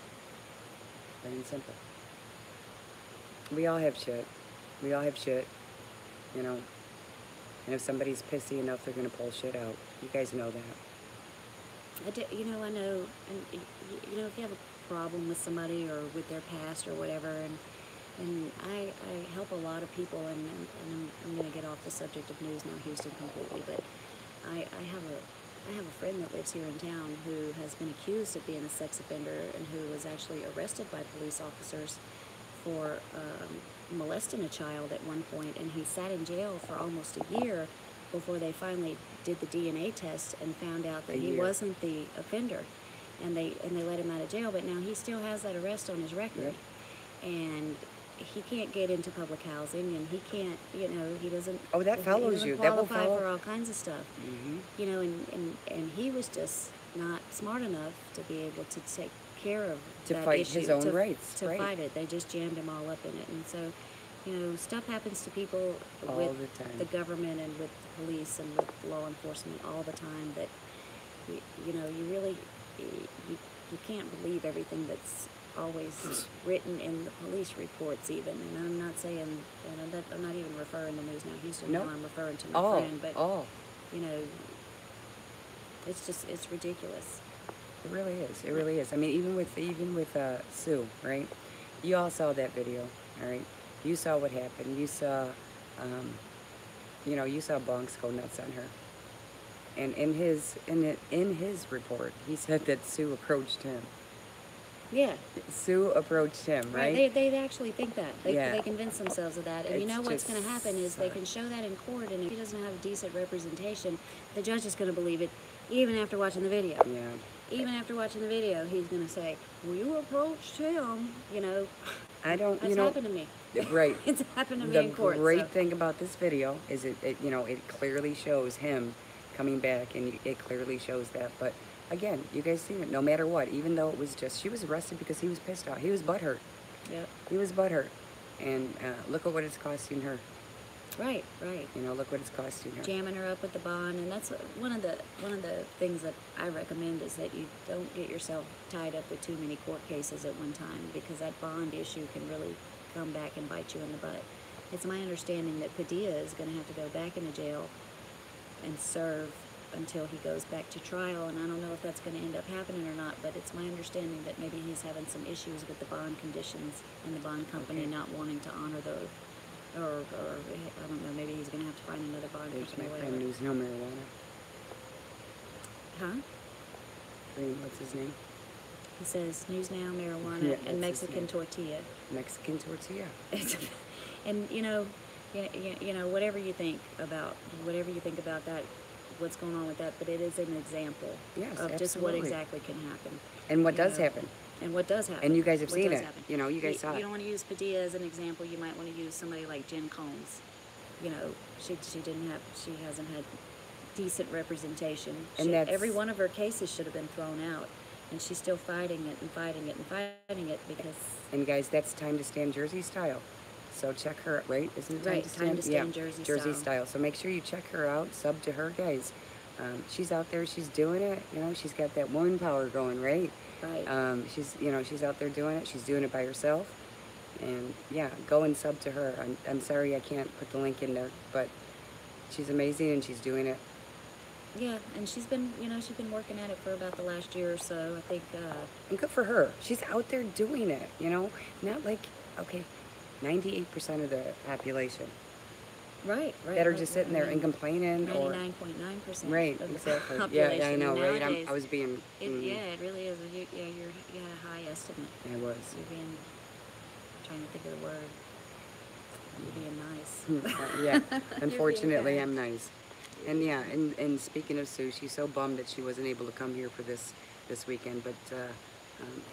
Plain and simple. We all have shit. And if somebody's pissy enough, they're going to pull shit out. You guys know that. I know, and, if you have a problem with somebody or with their past or whatever, and I help a lot of people, and I'm going to get off the subject of News Now Houston completely, but I have a friend that lives here in town who has been accused of being a sex offender and who was actually arrested by police officers for molesting a child at one point, and he sat in jail for almost a year before they finally did the DNA test and found out that he wasn't the offender, and they let him out of jail. But now he still has that arrest on his record, and he can't get into public housing, and he can't, he doesn't. Oh, that follows you. That will follow for all kinds of stuff. Mm-hmm. And he was just not smart enough to be able to take care of to that fight issue, his own rights. To fight it. They just jammed him all up in it. And so, stuff happens to people all with the time. The government and with the police and with law enforcement all the time that, you really, you can't believe everything that's always written in the police reports even. And I'm not saying, I'm not even referring to News Now Houston. Nope. Now I'm referring to my friend. But, it's ridiculous. It really is. It really is. I mean, even with Sue, right? You all saw that video, all right? You saw what happened. You saw, you saw Bonks go nuts on her. And in his report, he said that Sue approached him. Yeah. Sue approached him, right? They actually think that. They convince themselves of that. And you It's know what's going to just happen is they can show that in court, and if he doesn't have decent representation, the judge is going to believe it even after watching the video. Yeah. Even after watching the video, he's going to say, well, you approached him, you know. I don't, It's happened to me. Right. It's happened to me The in court. great thing about this video is it clearly shows him coming back, and it clearly shows that. But again, you guys seen it. No matter what, even though it was just, she was arrested because he was pissed off. He was butthurt. Yep. He was butthurt, and look at what it's costing her. Right. You know, look what it's costing her. Jamming her up with the bond, and that's one of the things that I recommend is that you don't get yourself tied up with too many court cases at one time, because that bond issue can really come back and bite you in the butt. It's my understanding that Padilla is going to have to go back into jail and serve until he goes back to trial, and I don't know if that's going to end up happening or not, but it's my understanding that maybe he's having some issues with the bond conditions and the bond company not wanting to honor those. Or I don't know, maybe he's going to have to find another bond There's company. my friend who's no marijuana. Huh? What's his name? He says News Now, marijuana, Yeah, and that's his Mexican name. tortilla. Mexican tortilla. And you know, whatever you think about that, what's going on with that, but it is an example Yes, of just what absolutely. exactly can happen. And what You does know, happen. And what does happen. And you guys have What seen does it. happen. You know, you guys saw You it. don't want to use Padilla as an example. You might want to use somebody like Jen Combs. You know, she hasn't had decent representation. And that's- every one of her cases should have been thrown out, and she's still fighting it and fighting it and fighting it because. And guys, that's Time to Stand Jersey style. So check her, right? Isn't it Time Right, to Stand? Time to Stand Jersey Jersey style. style. So make sure you check her out. Sub to her, guys. She's out there. She's doing it. You know, she's got that woman power going, right? Right. She's out there doing it. She's doing it by herself. And yeah, go and sub to her. I'm sorry I can't put the link in there, but she's amazing and she's doing it. Yeah, and she's been working at it for about the last year or so. I think. And good for her. She's out there doing it. You know, not like 98% of the population Right. that are just sitting there and complaining or 99.9%. right, of the exactly. population. Yeah, I know, right? Nowadays, I was being. Yeah, it really is. You had a high estimate. I was. You're being, trying to think of the word. You're being nice. Yeah, unfortunately, kind. I'm nice. And yeah, and speaking of Sue, she's so bummed that she wasn't able to come here for this weekend, but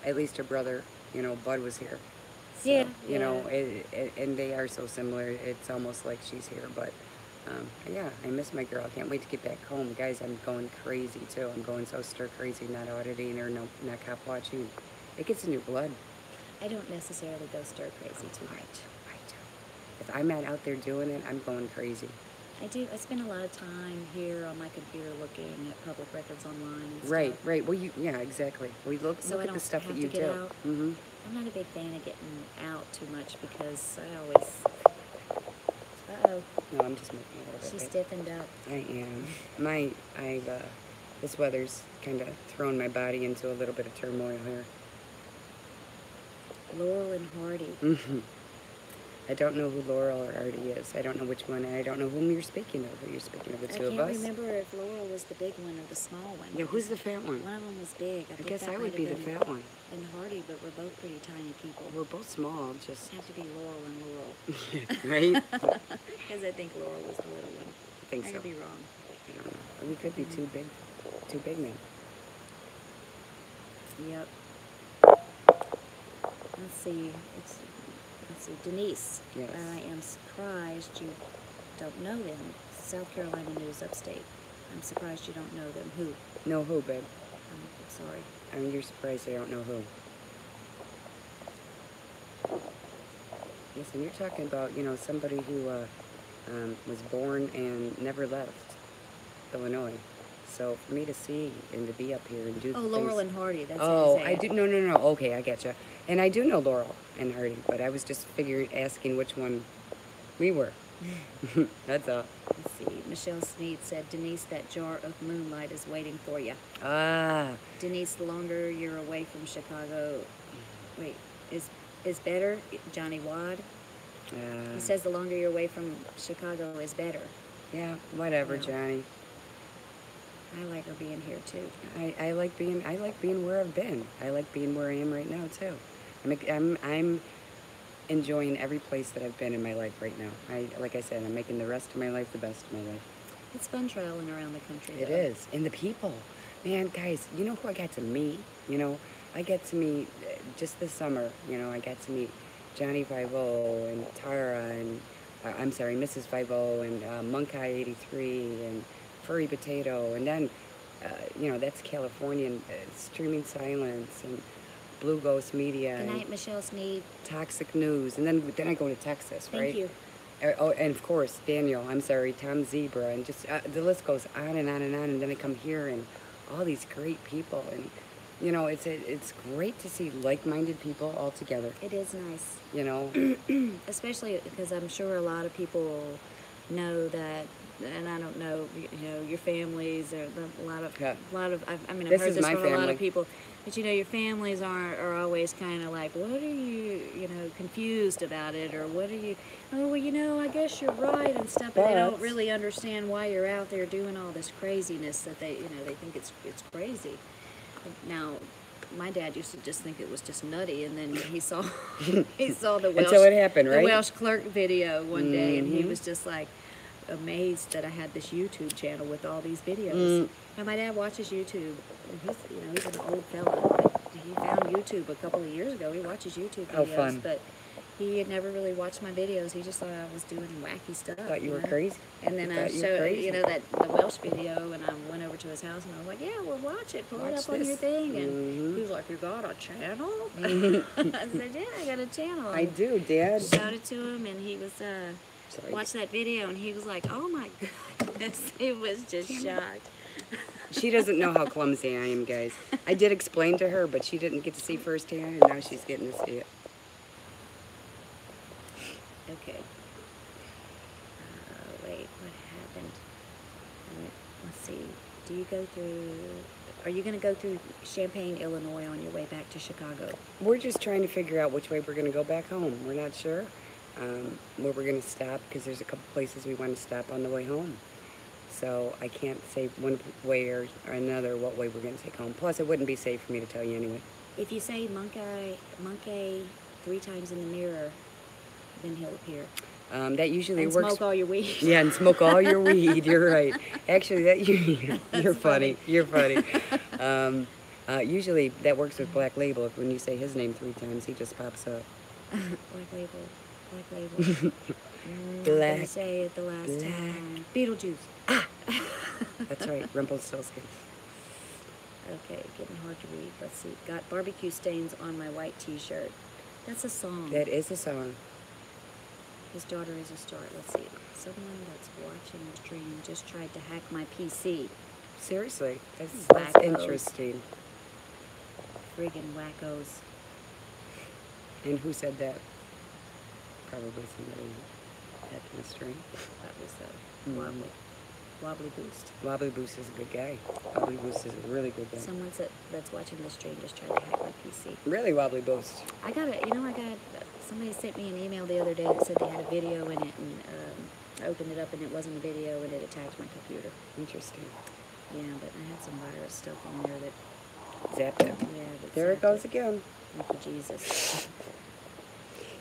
at least her brother, Bud, was here. So, Yeah. You know, and they are so similar. It's almost like she's here, but yeah, I miss my girl. I can't wait to get back home. Guys, I'm going crazy too. I'm going so stir crazy, not auditing or not cop watching. It gets in your blood. I don't necessarily go stir crazy too much. I do. If I'm not out there doing it, I'm going crazy. I do. I spend a lot of time here on my computer looking at public records online and stuff. Right. Well, yeah, exactly. We look So I at the don't stuff that have you to get do. out. Mm-hmm. I'm not a big fan of getting out too much because I always. Uh-oh. No, I'm just making a little bit. She stiffened up. I am. This weather's kind of thrown my body into a little bit of turmoil here. Laurel and Hardy. Mm-hmm. I don't know who Laurel or Artie is. I don't know which one, and I don't know whom you're speaking of. Are you speaking of the two of us? I can't remember if Laurel was the big one or the small one. Yeah, who's the fat one? One of them was big. I think guess that I might would have be the been- fat one. And Hardy, but we're both pretty tiny people. We're both small, just Have to be Laurel and Laurel. right. Because I think Laurel was the little one. I think I so. could be wrong. I don't know. We could be too big now. Yep. Let's see. Denise. Yes. I am surprised you don't know them. South Carolina News Upstate. I'm surprised you don't know them. Who? No, who, babe? I'm sorry. I mean, you're surprised I don't know who. Yes, and you're talking about, somebody who was born and never left Illinois. So for me to see and to be up here and do Oh, things... Laurel and Hardy. That's how Oh, you say I it. do. No. Okay, I getcha. And I do know Laurel and Hardy, but I was just asking which one we were. That's all. Let's see. Michelle Sneed said, Denise, that jar of moonlight is waiting for you. Ah. Denise, the longer you're away from Chicago, wait, is better. Johnny Wad. He says the longer you're away from Chicago is better. Yeah, whatever, No. Johnny. I like her being here too. I like being where I've been. I like being where I am right now too. I'm enjoying every place that I've been in my life right now. Like I said, I'm making the rest of my life the best of my life. It's fun traveling around the country. It is. And the people. Man, guys, you know who I got to meet? You know, I got to meet just this summer, you know, I got to meet Johnny 50 and Tara and, I'm sorry, Mrs. 50 and Monkai 83 and Furry Potato. And then, you know, that's Californian Streaming Silence and Blue Ghost Media. Good night, and Michelle Sneed. Toxic News. And then I go to Texas, right? Thank you. Oh, and of course, Daniel, I'm sorry, Tom Zebra, and just the list goes on and on and on. And then I come here and all these great people. And, you know, it's great to see like-minded people all together. It is nice. You know? Especially because I'm sure a lot of people know that, and I don't know, you know, your families, or a lot of, I mean, I've heard this from a lot of people, but you know, your families are always kind of like, what are you, you know, confused about it, or what are you, oh, well, you know, I guess you're right and stuff, but they don't really understand why you're out there doing all this craziness that they, you know, they think it's crazy. Now, my dad used to just think it was just nutty, and then he saw the Welsh, until it happened, right? The Welsh clerk video one day, and he was just like amazed that I had this YouTube channel with all these videos. And my dad watches YouTube, and he's, you know, he's an old fella, but he found YouTube a couple of years ago. He watches YouTube videos, fun. but he had never really watched my videos. He just thought I was doing wacky stuff. Thought you were crazy. And then I showed, you know, that the Welsh video, and I went over to his house, and I was like, yeah, well, watch it. Pull it up on your thing. And he was like, you got a channel? I said, yeah, I got a channel. I do, Dad. Showed it to him, and he was, watched that video, and he was like, oh, my goodness. He was just shocked. She doesn't know how clumsy I am, guys. I did explain to her, but she didn't get to see firsthand, and now she's getting to see it. Okay. Wait, what happened? Let's see. Do you go through... Are you going to go through Champaign, Illinois on your way back to Chicago? We're just trying to figure out which way we're going to go back home. We're not sure where we're going to stop, because there's a couple places we want to stop on the way home. So I can't say one way or another what way we're going to take home. Plus, it wouldn't be safe for me to tell you anyway. If you say monkey 3 times in the mirror, then he'll appear. That usually and works. Smoke all your weed. Yeah, and smoke all your weed. You're right. Actually, you're funny. You're funny. Usually that works with Black Label. If when you say his name 3 times, he just pops up. Black Label. Black Label. I'm gonna say it the last time. Beetlejuice. Ah! That's right. Rumpelstiltskin. Okay, getting hard to read. Let's see. Got barbecue stains on my white T-shirt. That's a song. That is a song. His daughter is a star. Let's see. Someone that's watching the stream just tried to hack my PC. Seriously, that's interesting. Friggin' wackos. And who said that? Probably somebody hacking the stream. That was Wobbly Boost. Wobbly Boost is a good guy. Wobbly Boost is a really good guy. Someone that's watching the stream just tried to hack my PC. Really, Wobbly Boost? Somebody sent me an email the other day that said they had a video in it, and I opened it up and it wasn't a video, and it attacked my computer. Interesting. Yeah, but I had some virus stuff on there that... Zapped it. Yeah, there it goes again. Thank you, Jesus.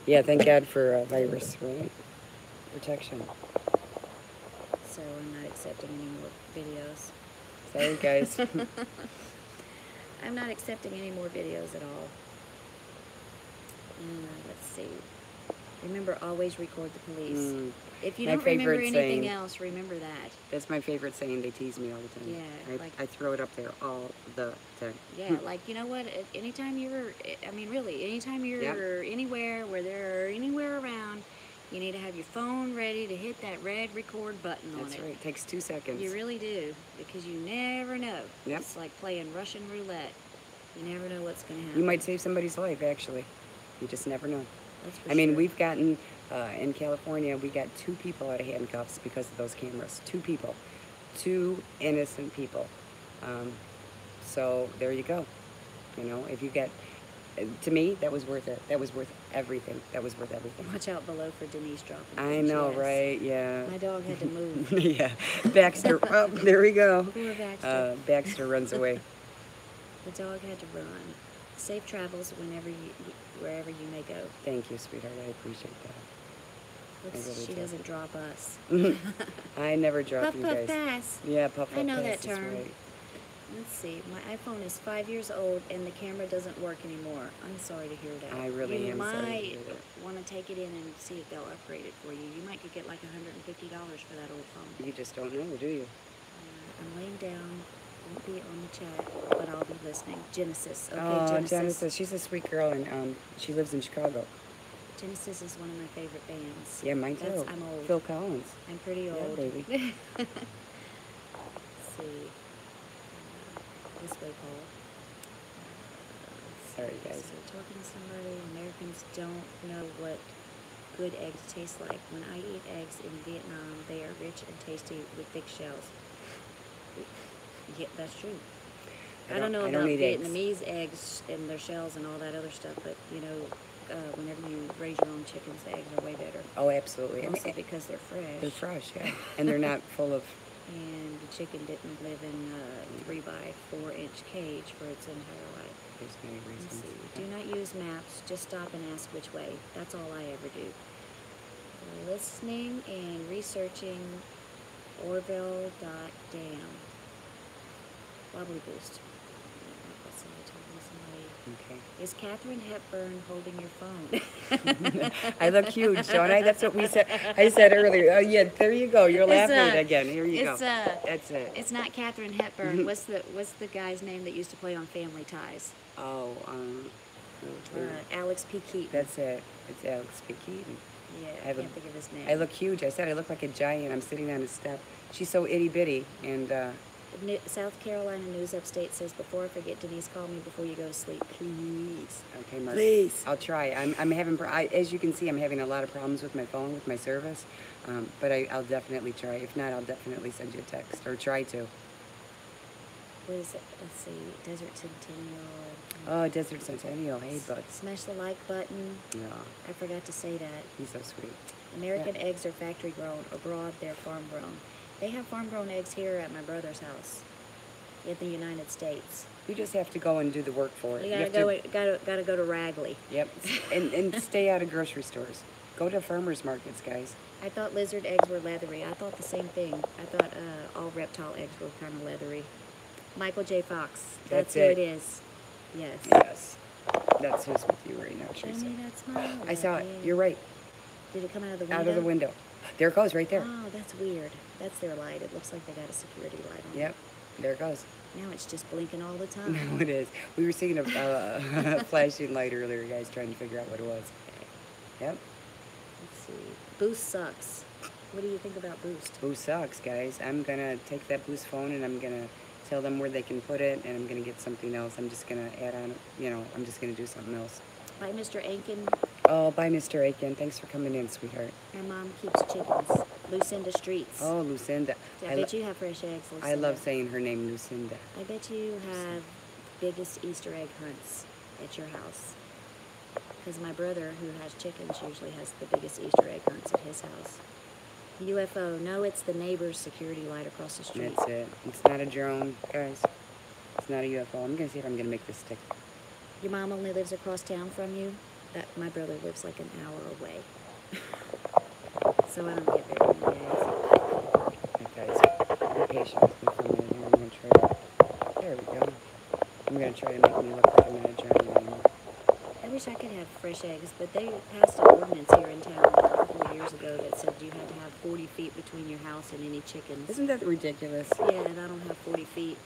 Yeah, thank God for virus, right? Protection. So I'm not accepting any more videos. Sorry, guys. I'm not accepting any more videos at all. Let's see. Remember, always record the police. If you don't remember anything else, remember that. That's my favorite saying. They tease me all the time. Yeah. I throw it up there all the time. Yeah, like, you know what? Anytime you're anywhere where there are anywhere around, you need to have your phone ready to hit that red record button on it. That's right. It takes 2 seconds. You really do, because you never know. Yep. It's like playing Russian roulette. You never know what's going to happen. You might save somebody's life, actually. You just never know. That's for I mean, sure. we've gotten, in California, we got 2 people out of handcuffs because of those cameras. 2 people. 2 innocent people. So there you go. You know, if you get to me, that was worth it. That was worth everything. That was worth everything. Watch out below for Denise dropping. I know, right? Yeah. My dog had to move. Yeah. Baxter. Oh, there we go. Poor Baxter. Baxter runs away. The dog had to run. Safe travels wherever you may go. Thank you, sweetheart. I appreciate that. Looks, she doesn't drop us. I never drop Puff, you puff, guys. pass. Yeah, puff, puff, I know pass that is term. right. Let's see. My iPhone is 5 years old and the camera doesn't work anymore. I'm sorry to hear that. I really am sorry to hear You that. might want to take it in and see if they'll upgrade it for you. You might could get like $150 for that old phone. You just don't know, do you? I'm laying down. Won't be on the chat, but I'll be listening. Genesis. Okay, Oh, Genesis. she's a sweet girl, and she lives in Chicago. Genesis is one of my favorite bands. Yeah, mine too. I'm old. Phil Collins. I'm pretty old. Yeah, baby. Let's see. This way, Paul. Sorry, guys. So talking to somebody, Americans don't know what good eggs taste like. When I eat eggs in Vietnam, they are rich and tasty with thick shells. Yeah, that's true. I don't know about Vietnamese eggs and their shells and all that other stuff, but you know, whenever you raise your own chickens, the eggs are way better. Oh, absolutely. Mostly because they're fresh. They're fresh, yeah. And they're not full of... And the chicken didn't live in a 3x4-inch cage for its entire life. There's many Let's reasons. see. Do not use maps. Just stop and ask which way. That's all I ever do. Listening and researching Orville.dam. Wobbly boost. Somebody talking to somebody. Okay. Is Katharine Hepburn holding your phone? I look huge, don't I? That's what we said. I said earlier. Oh, yeah, there you go. You're laughing again. Here you go. That's it. It's not Katharine Hepburn. What's the guy's name that used to play on Family Ties? Oh, Alex P. Keaton. That's it. It's Alex P. Keaton. Yeah, I can't think of his name. I look huge. I said I look like a giant. I'm sitting on a step. She's so itty bitty, and South Carolina News Upstate says, before I forget, Denise, call me before you go to sleep, please. Okay, Mark. Please. I'll try. I'm having, as you can see, I'm having a lot of problems with my phone, with my service, but I'll definitely try. If not, I'll definitely send you a text, or try to. What is it? Let's see. Desert Centennial. Oh, Desert Centennial. Hey, bud. Smash the like button. Yeah. I forgot to say that. He's so sweet. American eggs are factory grown. Abroad, they're farm grown. They have farm grown eggs here at my brother's house in the United States. You just have to go and do the work for it. You gotta go to Ragley. Yep. and stay out of grocery stores. Go to farmers markets, guys. I thought lizard eggs were leathery. I thought the same thing. I thought all reptile eggs were kind of leathery. Michael J. Fox. That's who it is. Yes. Yes. That's who's with you right now, Teresa. Show me that smile. I saw it. You're right. Did it come out of the window? Out of the window. There it goes, right there. Oh, that's weird. That's their light. It looks like they got a security light on. Yep. There it goes. Now it's just blinking all the time. No, it is. We were seeing a flashing light earlier, guys, trying to figure out what it was. Yep. Let's see. Boost sucks. What do you think about Boost? Boost sucks, guys. I'm going to take that Boost phone and I'm going to tell them where they can put it, and I'm going to get something else. I'm just going to add on, I'm just going to do something else. Bye, Mr. Aiken. Oh, bye, Mr. Aiken. Thanks for coming in, sweetheart. My mom keeps chickens. Lucinda Streets. Oh, Lucinda. I bet you have fresh eggs, Lucinda. I love saying her name, Lucinda. I bet you have biggest Easter egg hunts at your house. Because my brother, who has chickens, usually has the biggest Easter egg hunts at his house. UFO. No, it's the neighbor's security light across the street. That's it. It's not a drone, guys. It's not a UFO. I'm going to see if I'm going to make this stick. Your mom only lives across town from you? My brother lives like an hour away. So I don't get very many eggs. Guys, be patient with me for a minute here. I'm going to try to... There we go. I'm going to try to make me look like I'm not a giant anymore. I wish I could have fresh eggs, but they passed an ordinance here in town a couple of years ago that said you had to have 40 feet between your house and any chickens. Isn't that ridiculous? Yeah, and I don't have 40 feet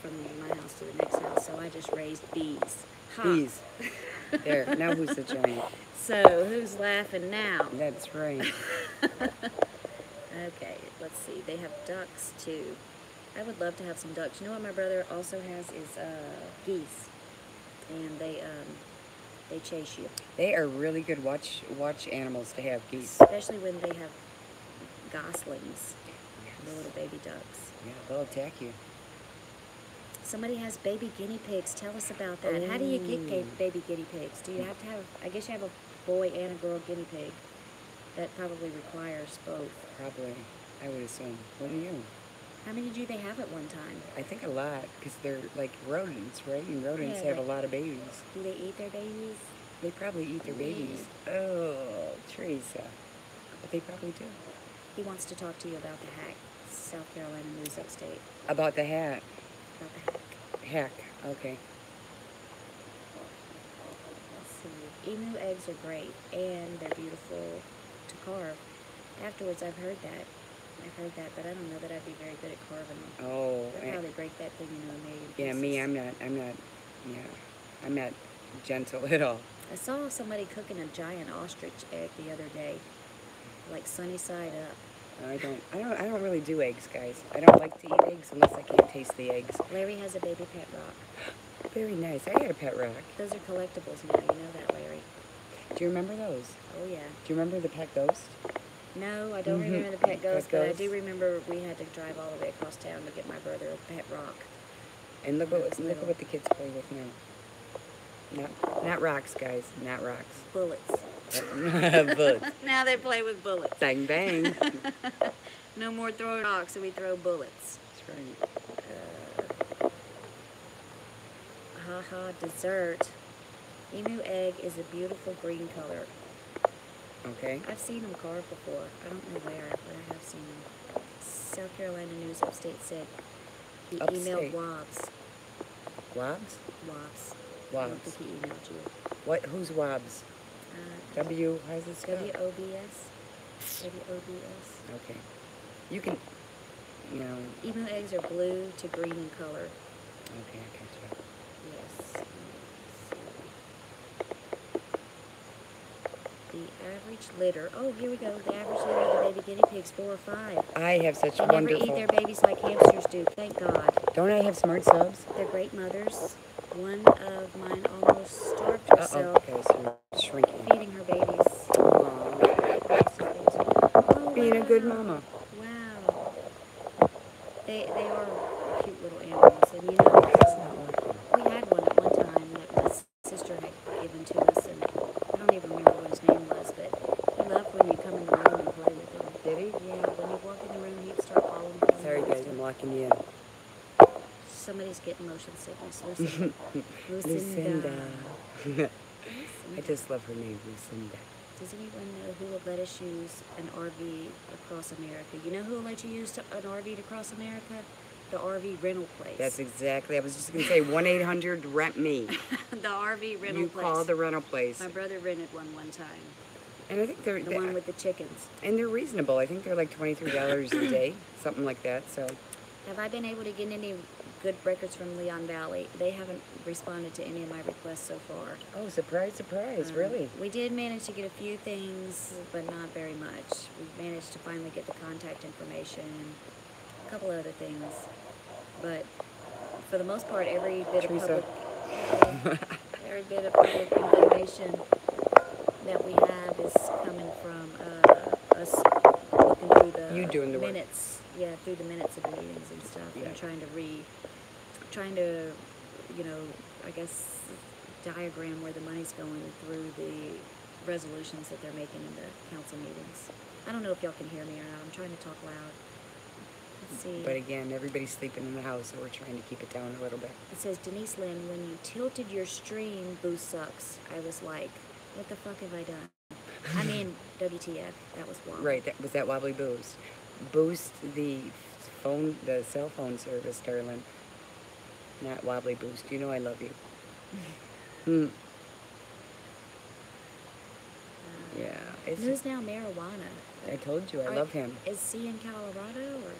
from my house to the next house, so I just raised bees. Ha. Bees. There. Now who's the giant? So, who's laughing now? That's right. Okay, let's see. They have ducks, too. I would love to have some ducks. You know what my brother also has is geese. And they chase you. They are really good watch animals to have, geese. Especially when they have goslings, the little baby ducks. Yeah, they'll attack you. Somebody has baby guinea pigs. Tell us about that. How do you get baby guinea pigs? Do you have to have, I guess you have a boy and a girl guinea pig. That probably requires both. Probably, I would assume. Wouldn't you? How many do they have at one time? I think a lot, because they're like rodents, right? And rodents have a lot of babies. Do they eat their babies? They probably eat their babies. Oh, Theresa. But they probably do. He wants to talk to you about the hack, South Carolina News Upstate. About the hat. About the hack. Hack, okay. Let's see. Emu eggs are great, and they're beautiful to carve. Afterwards, I've heard that, but I don't know that I'd be very good at carving them. Oh. I'd probably break that thing into a million pieces. Yeah, me, I'm not gentle at all. I saw somebody cooking a giant ostrich egg the other day, like sunny side up. I don't really do eggs, guys. I don't like to eat eggs unless I can't taste the eggs. Larry has a baby pet rock. Very nice. I had a pet rock. Those are collectibles now, you know that, Larry. Do you remember those? Oh, yeah. Do you remember the pet ghost? No, I don't remember the pet ghost, but I do remember we had to drive all the way across town to get my brother a pet rock. And look at what the kids play with now. Not rocks, guys. Not rocks. Bullets. Bullets. Now they play with bullets. Bang, bang. No more throwing rocks, so we throw bullets. That's right. Haha, dessert. Emu egg is a beautiful green color. Okay. I've seen them carved before. I don't know where, but I have seen them. South Carolina News Upstate said he emailed Wobbs. Wobbs? Wobbs. I Wobbs. don't think he emailed you. What? Who's Wobbs? W. How's it spelled? W-O-B-S. W-O-B-S. Okay. You can. Emu eggs are blue to green in color. Okay, I got you. Yes. The average litter. Oh, here we go. The average litter of the baby guinea pigs, 4 or 5. I have such They wonderful. never eat their babies like hamsters do. Thank God. Don't I have smart subs? They're great mothers. One of mine almost starved herself. Okay, so you're shrinking. Feeding her babies. Oh, being a good mama. Wow. They are cute little animals, and we had one at one time that my sister had given to us, and I don't even remember what his name was, but he loved when you come in the room and play with him. Did he? Yeah, when you walk in the room, he'd start following you. Sorry guys, I'm locking you in. Somebody's getting motion sickness. Lucinda. Lucinda. I just love her name, Lucinda. Does anyone know who would let us use an RV across America? You know who will let you use an RV to cross America? The RV rental place. That's exactly. I was just going to say 1-800-RENT-ME. The RV rental place. You call the rental place. My brother rented one time. And I think they're the one with the chickens. And they're reasonable. I think they're like $23 a day, something like that. So. Have I been able to get any good records from Leon Valley? They haven't responded to any of my requests so far. Oh, surprise, surprise, really? We did manage to get a few things, but not very much. We managed to finally get the contact information, a couple other things. But for the most part, every bit of public information that we have is coming from us looking through the minutes. Yeah, through the minutes of the meetings and stuff, and trying to, I guess, diagram where the money's going through the resolutions that they're making in the council meetings. I don't know if y'all can hear me or not. I'm trying to talk loud. Let's see. But again, everybody's sleeping in the house, so we're trying to keep it down a little bit. It says, Denise Lynn, when you tilted your stream, boost sucks. I was like, what the fuck have I done? I mean, WTF, that was wobbly. Right, was that wobbly boost. Boost the cell phone service, darling. Not wobbly boost. You know I love you. Yeah. News Now marijuana. I told you, I love him. Is he in Colorado or?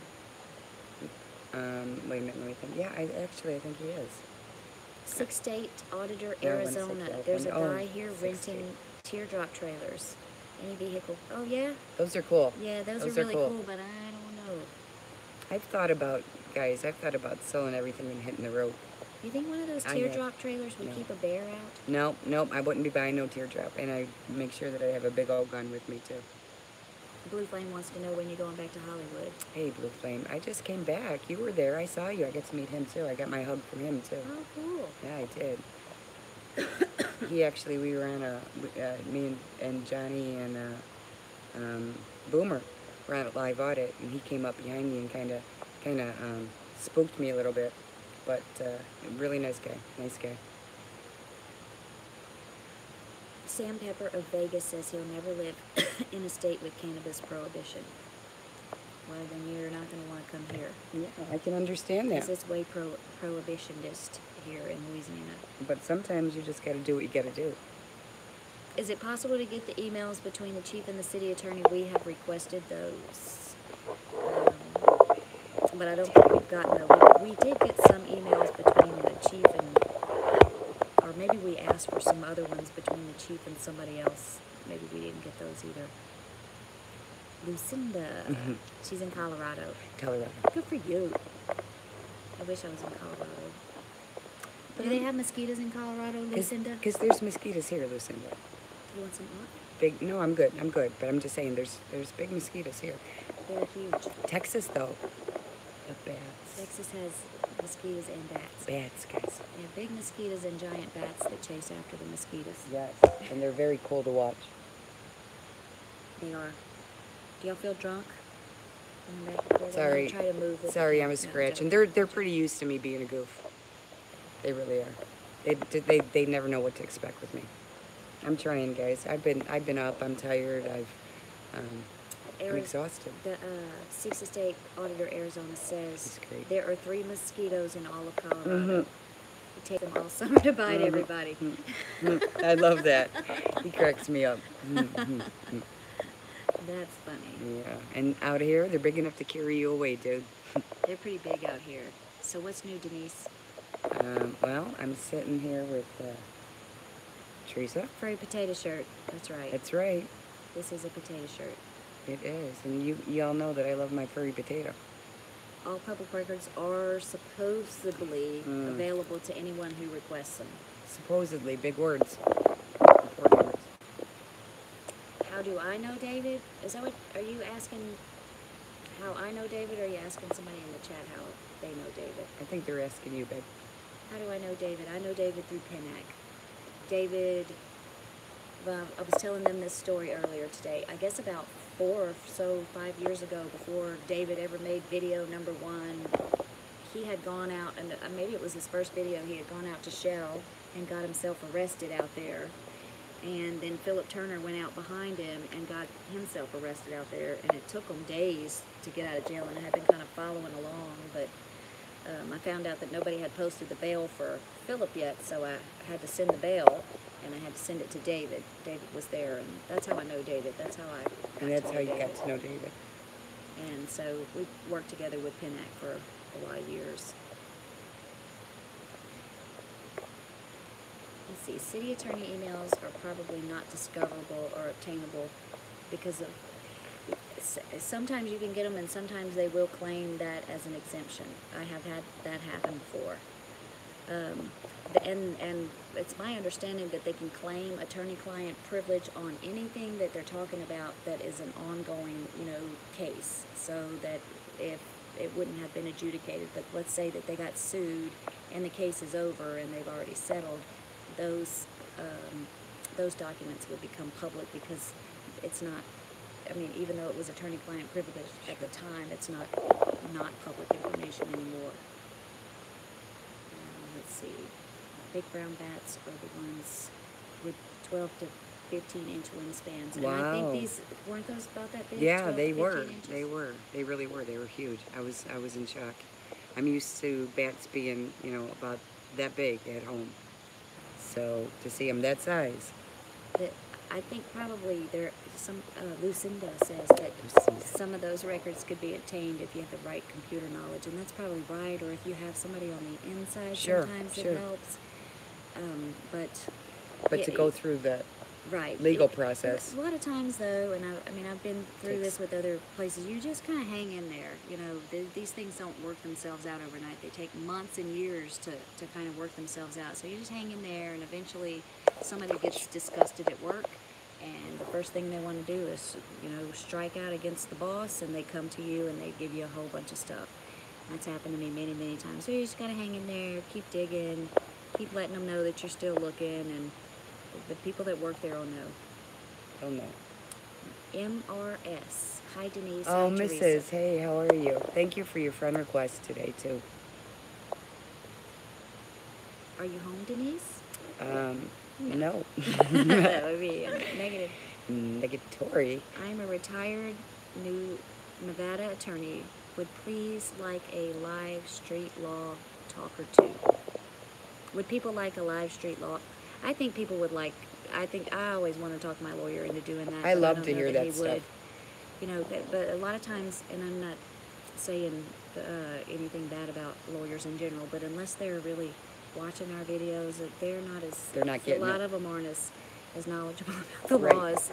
Wait a minute, let me think. Yeah, I think he is. 6 State Auditor, Arizona. There's a guy here renting teardrop trailers. Any vehicle. Oh, yeah? Those are cool. Yeah, those are really cool, but I don't know. I've thought about selling everything and hitting the road. You think one of those teardrop trailers would keep a bear out? Nope, I wouldn't be buying no teardrop. And I make sure that I have a big old gun with me, too. Blue Flame wants to know when you're going back to Hollywood. Hey, Blue Flame, I just came back. You were there. I saw you. I got to meet him, too. I got my hug from him, too. Oh, cool. Yeah, I did. He actually, we were on me and Johnny and Boomer were on a live audit, and he came up behind me and kind of spooked me a little bit. But really nice guy. Nice guy. Sam Pepper of Vegas says he'll never live in a state with cannabis prohibition. Well, then you're not going to want to come here. Yeah, I can understand that. Because it's way prohibitionist here in Louisiana. But sometimes you just got to do what you got to do. Is it possible to get the emails between the chief and the city attorney? We have requested those. But I don't think we've gotten those. We did get some emails between the chief and, or maybe we asked for some other ones between the chief and somebody else. Maybe we didn't get those either. Lucinda. She's in Colorado. Colorado. Good for you. I wish I was in Colorado. Do they have mosquitoes in Colorado, Lucinda? Because there's mosquitoes here, Lucinda. You want some more? Big? No, I'm good. I'm good. But I'm just saying, there's big mosquitoes here. They're huge. Texas, though, the bats. Texas has mosquitoes and bats. Bats, guys. They have big mosquitoes and giant bats that chase after the mosquitoes. Yes, and they're very cool to watch. They are. Do y'all feel drunk? Sorry. Try to move it. Sorry, I'm a scratch. And they're pretty used to me being a goof. They really are. They never know what to expect with me. I'm trying, guys. I've been up. I'm tired. I'm exhausted. The Sixth State Auditor Arizona says That's great. there are 3 mosquitoes in all of Colorado. It takes them all summer to bite everybody. I love that. He cracks me up. That's funny. Yeah, and out here, they're big enough to carry you away, dude. They're pretty big out here. So what's new, Denise? Well, I'm sitting here with Theresa. Furry potato shirt. That's right. That's right. This is a potato shirt. It is, and you all know that I love my furry potato. All public records are supposedly available to anyone who requests them. Supposedly, big words. Important words. How do I know David? Is that what, are you asking how I know David, or are you asking somebody in the chat how they know David? I think they're asking you, babe. How do I know David? I know David through Pennac. David, well, I was telling them this story earlier today. I guess about 5 years ago, before David ever made video number 1, he had gone out, and maybe it was his first video, he had gone out to Shell and got himself arrested out there. And then Philip Turner went out behind him and got himself arrested out there, and it took him days to get out of jail, and I had been kind of following along, but I found out that nobody had posted the bail for Philip yet, so I had to send the bail, and I had to send it to David. David was there, and that's how I know David. That's how I got And that's to how know you David. got to know David. And so we worked together with Pennac for a lot of years. Let's see, city attorney emails are probably not discoverable or obtainable because of, sometimes you can get them and sometimes they will claim that as an exemption. I have had that happen before. And it's my understanding that they can claim attorney-client privilege on anything that they're talking about that is an ongoing, case. So that if it wouldn't have been adjudicated, but let's say that they got sued and the case is over and they've already settled, those documents would become public because it's not, even though it was attorney-client privilege at the time, it's not public information anymore. Let's see. Big brown bats are the ones with 12 to 15-inch wingspans. And I think these, weren't those about that big? Yeah, 12 they to 15 were. inches? They were. They really were. They were huge. I was in shock. I'm used to bats being, about that big at home. So to see them that size. I think probably Lucinda says that some of those records could be obtained if you have the right computer knowledge, and that's probably right, or if you have somebody on the inside, sometimes it helps. But to go through the right legal process. A lot of times, though, and I've been through this with other places, you just kind of hang in there. These things don't work themselves out overnight. They take months and years to kind of work themselves out. So you just hang in there, and eventually somebody gets disgusted at work, And the first thing they want to do is, you know, strike out against the boss, and they come to you and they give you a whole bunch of stuff. That's happened to me many, many times. So you just gotta hang in there, keep digging, keep letting them know that you're still looking, and the people that work there will know. Oh no. MRS. Hi, Denise. Oh, Hi, Mrs. Teresa. Hey, how are you? Thank you for your friend request today too. Are you home, Denise? No. That would be a negative. Negatory. I'm a retired new Nevada attorney. Would please like a live street law talk or two. Would people like a live street law? I think people would like. I always want to talk my lawyer into doing that. I but love don't to know hear that that he stuff. would. You know, but a lot of times, and I'm not saying anything bad about lawyers in general, but unless they're really watching our videos, they're not as. They're not getting A lot it. of them aren't as knowledgeable about the Right. law as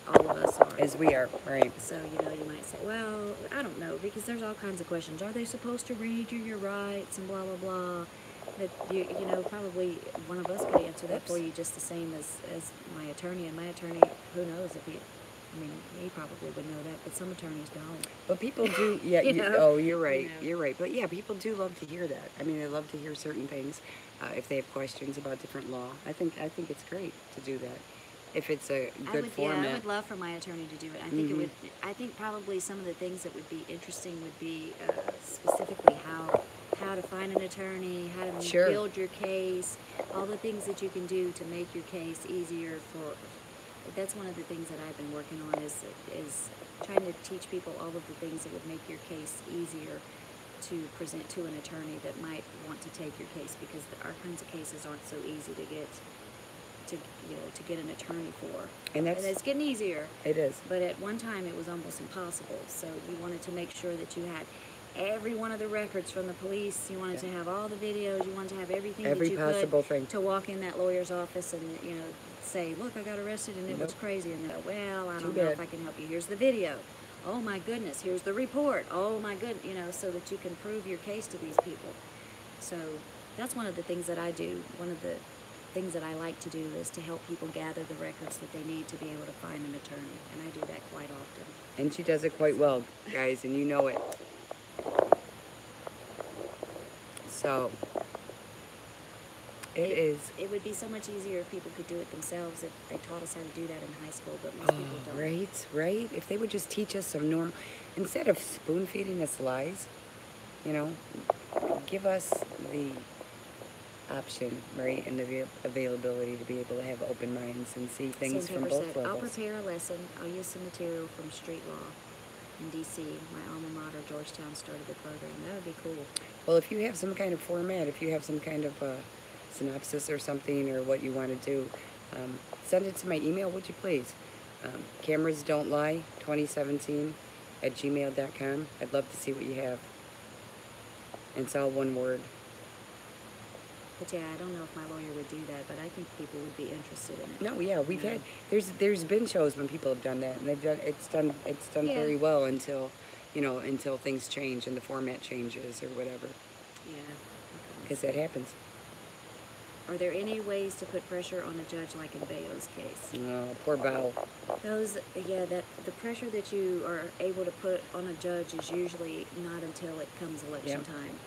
all of us are. As we are, right? So, you know, you might say, well, I don't know, because there's all kinds of questions. Are they supposed to read you your rights and blah, blah, blah? That, you know, probably one of us could answer that for you just the same as my attorney. And my attorney, who knows if he, I mean, he probably would know that, but some attorneys don't. But people do, yeah. You know? Oh, you're right. You know. You're right. But yeah, people do love to hear that. I mean, they love to hear certain things if they have questions about different law. I think it's great to do that. If it's a good format. Yeah, I would love for my attorney to do it. I think it would. I think probably some of the things that would be interesting would be specifically how to find an attorney, how to Sure. build your case, all the things that you can do to make your case easier for. That's one of the things that I've been working on is trying to teach people all of the things that would make your case easier to present to an attorney that might want to take your case, because our kinds of cases aren't so easy to get to get an attorney for. And it's getting easier. It is. But at one time it was almost impossible. So you wanted to make sure that you had every one of the records from the police. You wanted to have all the videos. You wanted to have everything Every that you possible could thing. to walk in that lawyer's office and, you know, say, look, I got arrested and it was crazy. And they're like, well, I don't know if I can help you. Here's the video. Oh my goodness, here's the report. Oh my goodness, you know, so that you can prove your case to these people. So that's one of the things that I do. One of the things that I like to do is to help people gather the records that they need to be able to find an attorney, and I do that quite often. And she does it quite well, guys, and you know it. So It would be so much easier if people could do it themselves, if they taught us how to do that in high school, but most people don't. Right. If they would just teach us some normal, instead of spoon feeding us lies, you know, give us the option, right, and the availability to be able to have open minds and see things from both levels. I'll prepare a lesson. I'll use some material from street law in D.C. My alma mater, Georgetown, started the program. That would be cool. Well, if you have some kind of format, if you have some kind of synopsis or something, or what you want to do, send it to my email, would you please? Cameras Don't Lie 2017 at gmail.com. I'd love to see what you have. And it's all one word. But yeah, I don't know if my lawyer would do that, but I think people would be interested in it. No, yeah, we've had there's been shows when people have done that, and it's done very well until things change and the format changes or whatever. Yeah. Because that happens. Are there any ways to put pressure on a judge like in Bayo's case? Oh, poor Bao. The pressure that you are able to put on a judge is usually not until it comes election time,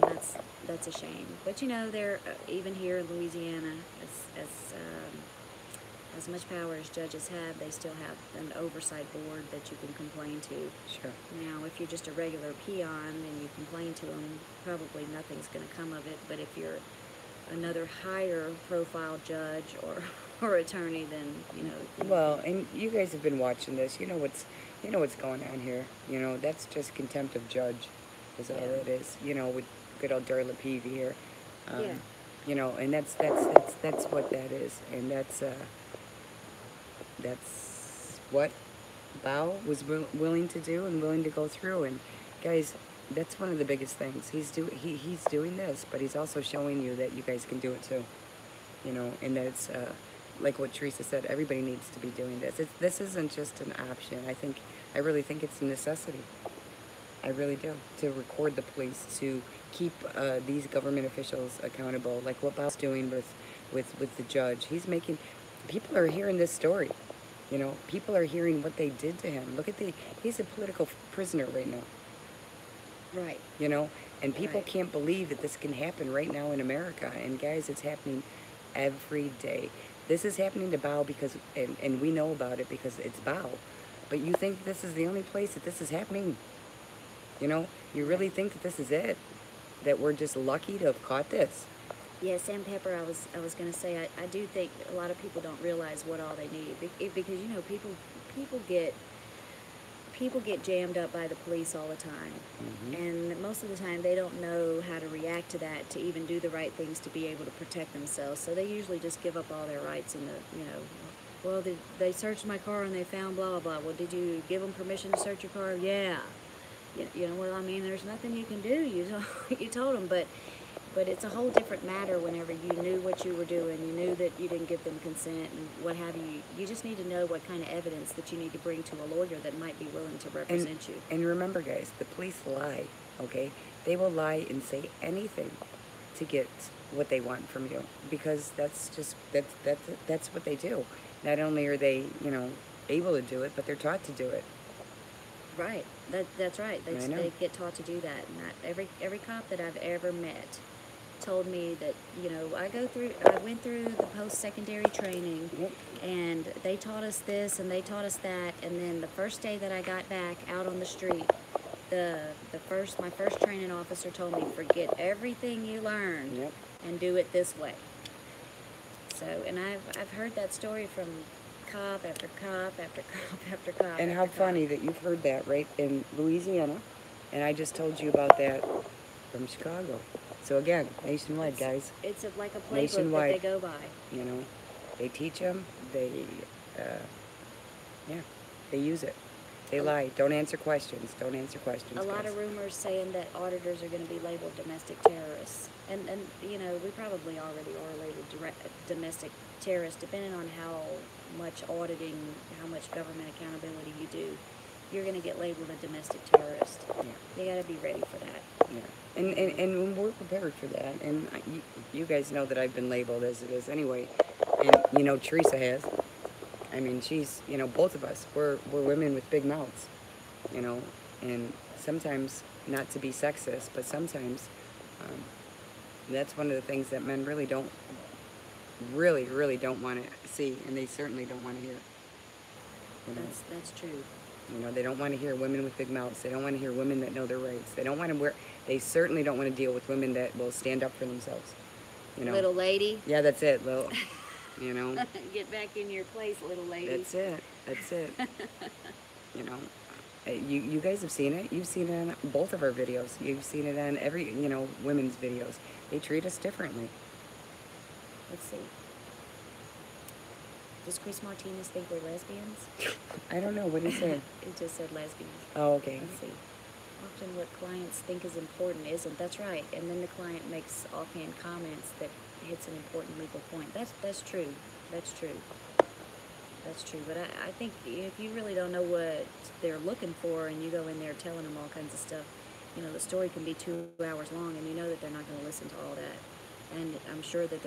and that's a shame. But you know, they're even here in Louisiana, as much power as judges have, they still have an oversight board that you can complain to. Sure. Now, if you're just a regular peon and you complain to them, probably nothing's going to come of it. But if you're another higher profile judge or attorney, then you know. Well, and you guys have been watching this. You know what's going on here. You know, that's just contempt of judge, is all it is. You know, with good old Darla Peavy here. You know, and that's what that is, and that's what Bao was willing to do and willing to go through. And guys, that's one of the biggest things. He's doing this, but he's also showing you that you guys can do it too. You know, and that's like what Theresa said. Everybody needs to be doing this. This isn't just an option. I really think it's a necessity. I really do. To record the police, to keep these government officials accountable, like what Bao's doing with the judge. He's making people are hearing this story. You know, people are hearing what they did to him. Look at he's a political prisoner right now. Right. You know, and people Right. can't believe that this can happen right now in America. And guys, it's happening every day. This is happening to Bao because, and we know about it because it's Bao. But you think this is the only place that this is happening? You know, you really think that this is it? That we're just lucky to have caught this? Yeah, Sam Pepper, I was going to say, I do think a lot of people don't realize what all they need. Because, you know, people get people get jammed up by the police all the time. Mm-hmm. And most of the time they don't know how to react to that, to even do the right things to be able to protect themselves. So they usually just give up all their rights in the, you know, well, they searched my car and they found blah, blah, blah. Well, did you give them permission to search your car? Yeah. You know, well, I mean, there's nothing you can do. You told them, but it's a whole different matter whenever you knew what you were doing, you knew that you didn't give them consent and what have you. You just need to know what kind of evidence that you need to bring to a lawyer that might be willing to represent you. And remember, guys, the police lie, okay? They will lie and say anything to get what they want from you because that's what they do. Not only are they, you know, able to do it, but they're taught to do it. Right. That's right. I know. They get taught to do that. And every cop that I've ever met told me that, you know, I went through the post-secondary training, Yep. and they taught us this and they taught us that, and then the first day that I got back out on the street, my first training officer told me, forget everything you learned. Yep. And do it this way. So, and I've heard that story from cop after cop after cop after cop. And how after funny cop. that you've heard that, right, in Louisiana, and I just told you about that from Chicago. So again, nationwide, guys. It's like a playbook Nationwide. that they go by. You know, they teach them. They use it. They lie. Don't answer questions. Don't answer questions. A lot guys. of rumors saying that auditors are going to be labeled domestic terrorists, and you know, we probably already are labeled domestic terrorists, depending on how much auditing, how much government accountability you do. You're going to get labeled a domestic terrorist. Yeah. You got to be ready for that. Yeah. And we're prepared for that. And you guys know that I've been labeled as it is anyway. And you know, Theresa has. I mean, she's, you know, both of us, we're women with big mouths, you know, and sometimes, not to be sexist, but sometimes that's one of the things that men really don't want to see, and they certainly don't want to hear. You know? That's true. You know, they don't want to hear women with big mouths. They don't want to hear women that know their rights. They don't want to they certainly don't want to deal with women that will stand up for themselves. You know? Little lady. Yeah, that's it, little. You know, Get back in your place, little lady. that's it. You know, you guys have seen it. You've seen it on both of our videos. You've seen it on every, you know, women's videos. They treat us differently. Let's see. Does Chris Martinez think we're lesbians? I don't know. What did he say? It just said lesbians. Oh, okay. Let's see. Often what clients think is important isn't. That's right. And then the client makes offhand comments that hits an important legal point. That's true. That's true. That's true. But I think if you really don't know what they're looking for and you go in there telling them all kinds of stuff, you know, the story can be 2 hours long and you know that they're not going to listen to all that. And I'm sure that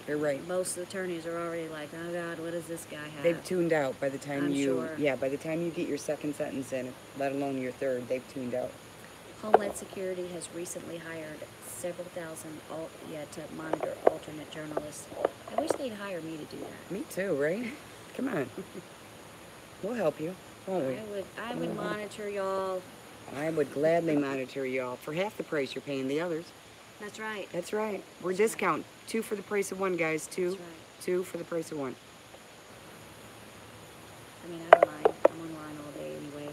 You're right. most attorneys are already like, oh God, what does this guy have? They've tuned out by the time sure. by the time you get your second sentence in, let alone your third, they've tuned out. Homeland Security has recently hired several thousand to monitor alternate journalists. I wish they'd hire me to do that. Me too, right? Come on. We'll help you, won't we? I would monitor y'all. I would gladly monitor y'all for half the price you're paying the others. That's right. That's right. We're discount. 2 for the price of 1, guys. 2. That's right. 2 for the price of 1. I mean, I don't mind. I'm online all day anyway.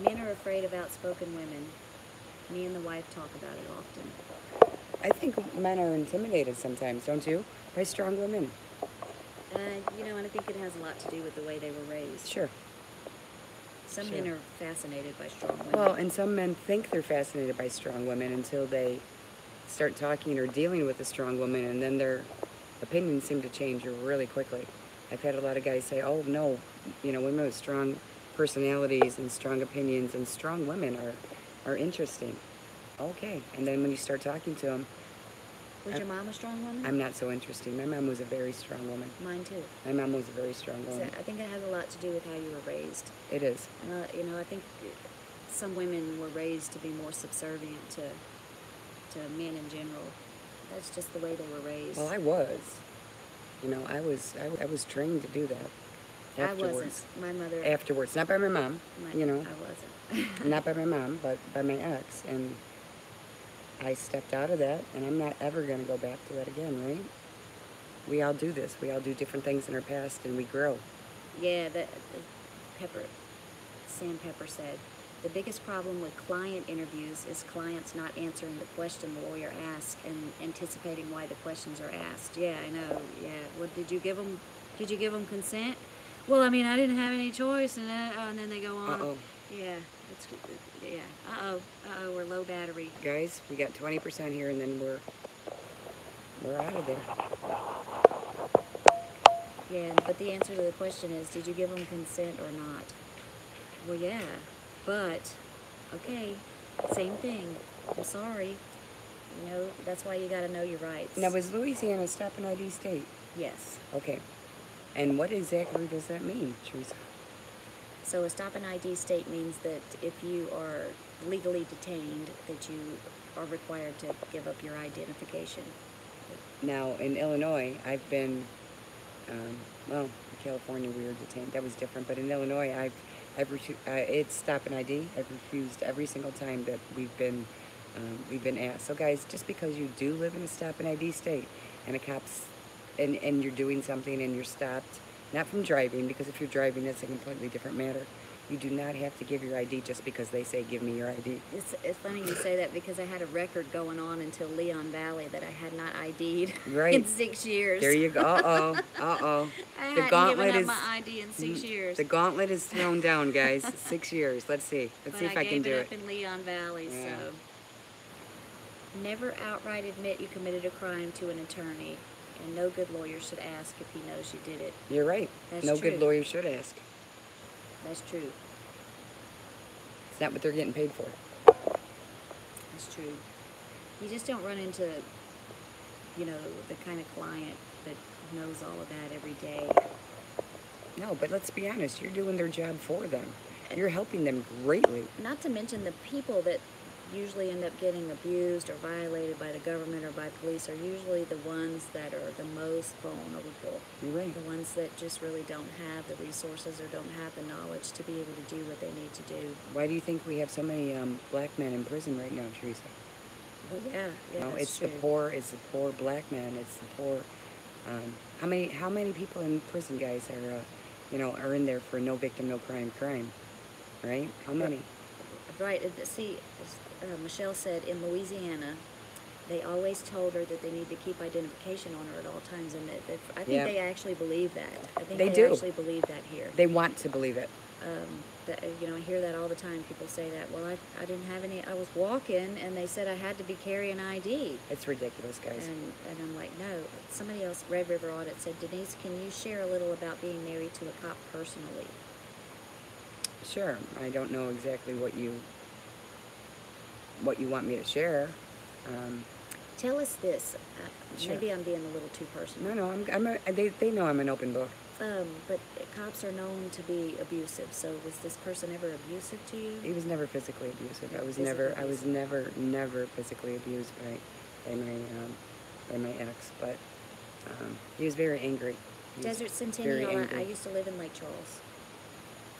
Men are afraid of outspoken women. Me and the wife talk about it often. I think men are intimidated sometimes, don't you? By strong women. You know, and I think it has a lot to do with the way they were raised. Sure. Some Sure. men are fascinated by strong women. Well, and some men think they're fascinated by strong women until they start talking or dealing with a strong woman, and then their opinions seem to change really quickly. I've had a lot of guys say, oh, no, you know, women with strong personalities and strong opinions and strong women are interesting. Okay. And then when you start talking to them, Was your mom a strong woman? I'm not so interesting. My mom was a very strong woman. Mine too. My mom was a very strong woman. So I think it has a lot to do with how you were raised. It is. And, you know, I think some women were raised to be more subservient to men in general. That's just the way they were raised. Well, I was. You know, I was trained to do that. Afterwards. I wasn't. My mother. Afterwards, not by my mom. You know, I wasn't. not by my mom, but by my ex, and I stepped out of that, and I'm not ever going to go back to that again, right? We all do this. We all do different things in our past, and we grow. Yeah, Sam Pepper said, the biggest problem with client interviews is clients not answering the question the lawyer asks and anticipating why the questions are asked. Yeah, I know. Yeah. What did you give them? Did you give them consent? Well, I mean, I didn't have any choice, and then they go on. Uh-oh. Yeah. Yeah. Uh-oh. We're low battery. Guys, we got 20% here, and then we're out of there. Yeah, but the answer to the question is, did you give them consent or not? Well, yeah, but, okay, same thing. I'm sorry. You know, that's why you got to know your rights. Now, was Louisiana a stop and ID state? Yes. Okay. And what exactly does that mean, Theresa? So a stop and ID state means that if you are legally detained, that you are required to give up your identification. Now, in Illinois, I've been, well, in California we were detained. That was different. But in Illinois, it's stop and ID. I've refused every single time that we've been asked. So, guys, just because you do live in a stop and ID state, and a cop's, and you're doing something and you're stopped, not from driving, because if you're driving, that's a completely different matter. You do not have to give your ID just because they say, give me your ID. It's funny you say that, because I had a record going on until Leon Valley that I had not ID'd right. in 6 years. There you go. Uh-oh. Uh-oh. I hadn't given up my ID in 6 years. The gauntlet is thrown down, guys. 6 years. Let's see. Let's see if I can do it. I gave it up in Leon Valley, yeah. so. Never outright admit you committed a crime to an attorney, and no good lawyer should ask if he knows you did it. You're right. That's no true. good lawyer should ask. That's true. It's not what they're getting paid for. That's true. You just don't run into, you know, the kind of client that knows all of that every day. No, but let's be honest. You're doing their job for them. You're helping them greatly. Not to mention the people that usually end up getting abused or violated by the government or by police are usually the ones that are the most vulnerable. You're right. The ones that just really don't have the resources or don't have the knowledge to be able to do what they need to do. Why do you think we have so many black men in prison right now, Theresa? Well, yeah, No, that's it's true. the poor. It's the poor black men. It's the poor. How many people in prison, guys, are in there for no victim, no crime, right? How many? Right. See, Michelle said in Louisiana, they always told her that they need to keep identification on her at all times, and I think they actually believe that. I think they they do. actually believe that here. They want to believe it. You know, I hear that all the time. People say that. Well, I didn't have any. I was walking, and they said I had to be carrying ID. It's ridiculous, guys. And I'm like, no. Somebody else, Red River Audit, said, Denise, can you share a little about being married to a cop personally? Sure. I don't know exactly what you want me to share. Tell us this. Sure. Maybe I'm being a little too personal. No, they know I'm an open book. But cops are known to be abusive. So was this person ever abusive to you? He was never physically abusive. I was Physically never physically abused by my ex. But he was very angry. Desert Centennial. I used to live in Lake Charles.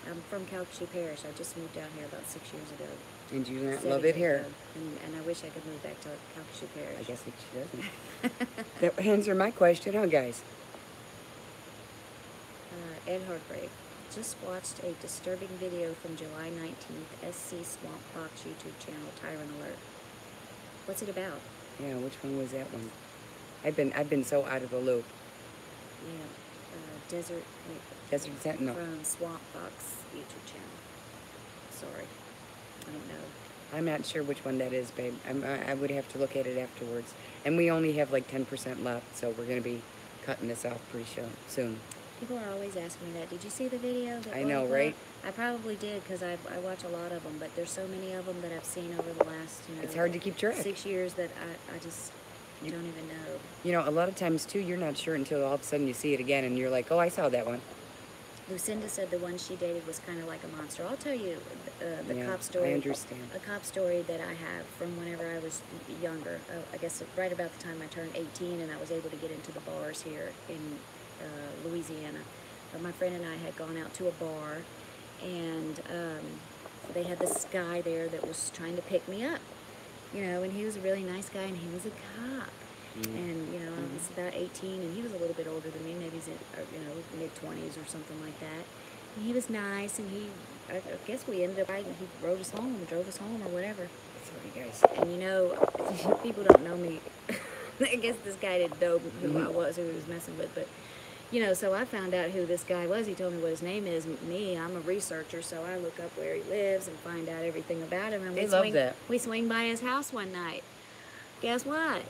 I'm from Calcasieu Parish. I just moved down here about 6 years ago. And you not 7 love it years here. ago. And I wish I could move back to Calcasieu Parish. I guess she doesn't. That answered my question, huh, guys? Ed Hargrave. Just watched a disturbing video from July 19th, SC Swamp Fox YouTube channel, Tyrant Alert. What's it about? Yeah, which one was that one? I've been so out of the loop. Yeah, Desert Sentinel. from Swamp Fox YouTube channel. Sorry, I don't know. I'm not sure which one that is, babe. I would have to look at it afterwards. And we only have like 10% left, so we're going to be cutting this off pretty soon. People are always asking me that. Did you see the video? I know, right? I probably did, because I watch a lot of them, but there's so many of them that I've seen over the last, It's hard to keep track. 6 years that I just, don't even know. You know, a lot of times, too, you're not sure until all of a sudden you see it again, and you're like, oh, I saw that one. Lucinda said the one she dated was kind of like a monster. I'll tell you the Yeah, cop story. I understand. A cop story that I have from whenever I was younger. I guess right about the time I turned 18 and I was able to get into the bars here in Louisiana. My friend and I had gone out to a bar, and they had this guy there that was trying to pick me up. You know, and he was a really nice guy, and he was a cop. And, you know, I was about 18, and he was a little bit older than me. Maybe he's in, you know, mid-20s or something like that. And he was nice, and I guess we ended up riding. He drove us home or whatever. Sorry, guys. And, you know, people don't know me. I guess this guy didn't know who I was, who he was messing with. But, you know, so I found out who this guy was. He told me what his name is. Me, I'm a researcher, so I look up where he lives and find out everything about him. And They love that. We swing by his house one night. Guess what?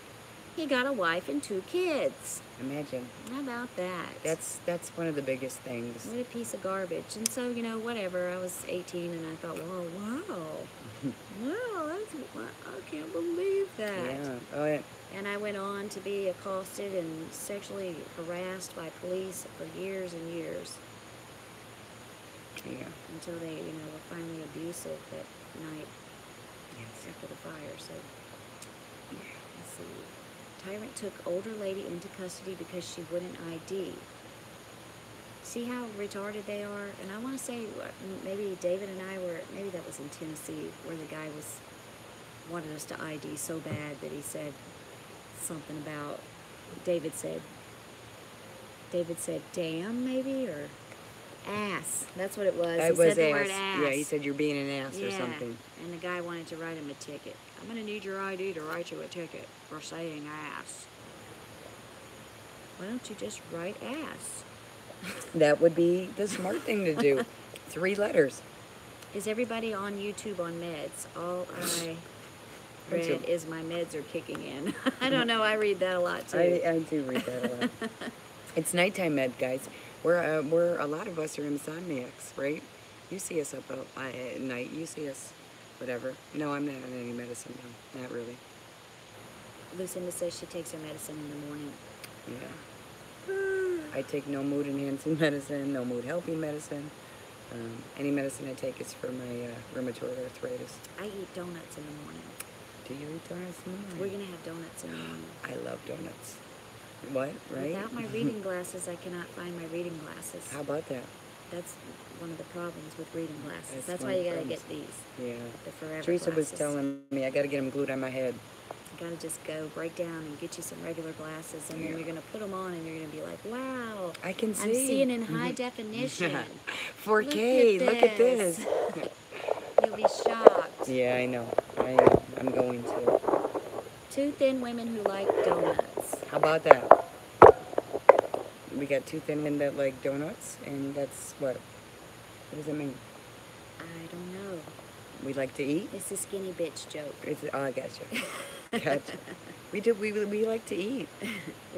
He got a wife and 2 kids. Imagine. How about that? That's one of the biggest things. What a piece of garbage. And so, you know, whatever. I was 18, and I thought, well, wow. Wow, I can't believe that. Yeah. Oh, yeah. And I went on to be accosted and sexually harassed by police for years and years. Yeah. Until they, you know, were finally abusive that night Yes. after the fire. So, let's see. Tyrant took older lady into custody because she wouldn't ID. See how retarded they are? And I want to say, maybe David and I were, maybe that was in Tennessee, where the guy wanted us to ID so bad that he said something about, David said, damn, maybe, or ass. That's what it was. It He was said the ass. word ass. Yeah, he said you're being an ass or Yeah. something. And the guy wanted to write him a ticket. I'm going to need your ID to write you a ticket for saying ass. Why don't you just write ass? That would be the smart thing to do. 3 letters. Is everybody on YouTube on meds? All I Me too. read is my meds are kicking in. I don't know. I read that a lot too. I do read that a lot. It's nighttime med, guys. We're a lot of us are insomniacs, right? You see us up at night. You see us, whatever. No, I'm not on any medicine now. Not really. Lucinda says she takes her medicine in the morning. Yeah. I take no mood enhancing medicine, no mood helping medicine. Any medicine I take is for my rheumatoid arthritis. I eat donuts in the morning. Do you eat donuts in the morning? We're going to have donuts in the morning. I love donuts. What? Right? Without my reading glasses, I cannot find my reading glasses. How about that? That's one of the problems with reading glasses. That's That's one why of you the gotta problems. get these, Yeah. the forever Teresa was glasses. telling me I got to get them glued on my head. You gotta just go break down and get you some regular glasses, and Yeah. then you're gonna put them on, and you're gonna be like, wow, I can see. I'm seeing in high definition. 4K. Look at this. You'll be shocked. Yeah, I know. I am. I'm going to. 2 thin women who like donuts. How about that? We got 2 thin men that like donuts, and that's what? What does it mean? I don't know. We like to eat? It's a skinny bitch joke. Oh, I gotcha. Gotcha. We like to eat.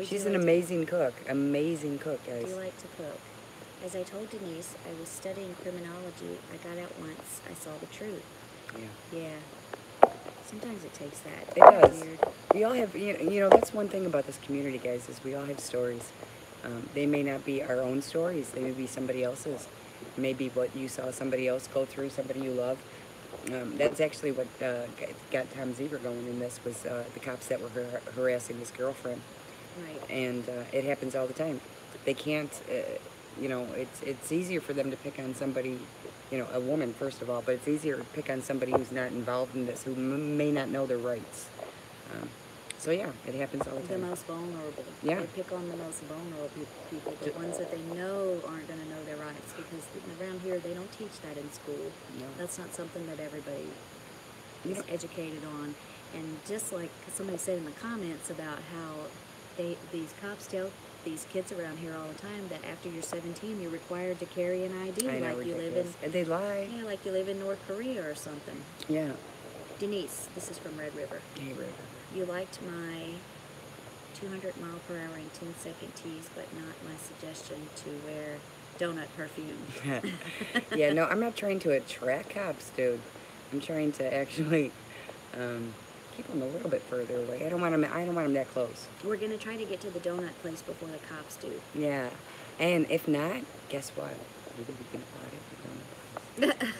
She's an amazing cook. Amazing cook, guys. Do you like to cook? As I told Denise, I was studying criminology. I got out once. I saw the truth. Yeah. Yeah. Sometimes it takes that. It does. Weird. We all have, you know, that's one thing about this community, guys, is we all have stories. They may not be our own stories. They may be somebody else's. Maybe what you saw somebody else go through, somebody you love. That's actually what got Tom Zieber going in this, was the cops that were harassing his girlfriend. Right. And it happens all the time. They can't, you know, it's easier for them to pick on somebody, you know, a woman, first of all, but it's easier to pick on somebody who's not involved in this, who may not know their rights. So yeah, it happens all the The time. most vulnerable. Yeah. They pick on the most vulnerable people, the ones that they know aren't going to know their rights, because around here they don't teach that in school. No. That's not something that everybody You is know- educated on. And just like somebody said in the comments about how these cops tell these kids around here all the time that after you're 17 you're required to carry an ID, I know, like you live in, ridiculous. And they lie. yeah, like you live in North Korea or something. Yeah. Denise, this is from Red River. Hey, River. You liked my 200 mile per hour and 10-second tease, but not my suggestion to wear donut perfume. Yeah, no, I'm not trying to attract cops, dude. I'm trying to actually Keep them a little bit further away. I don't want them that close. We're gonna try to get to the donut place before the cops do. Yeah. And if not, guess what? We can audit the donut place.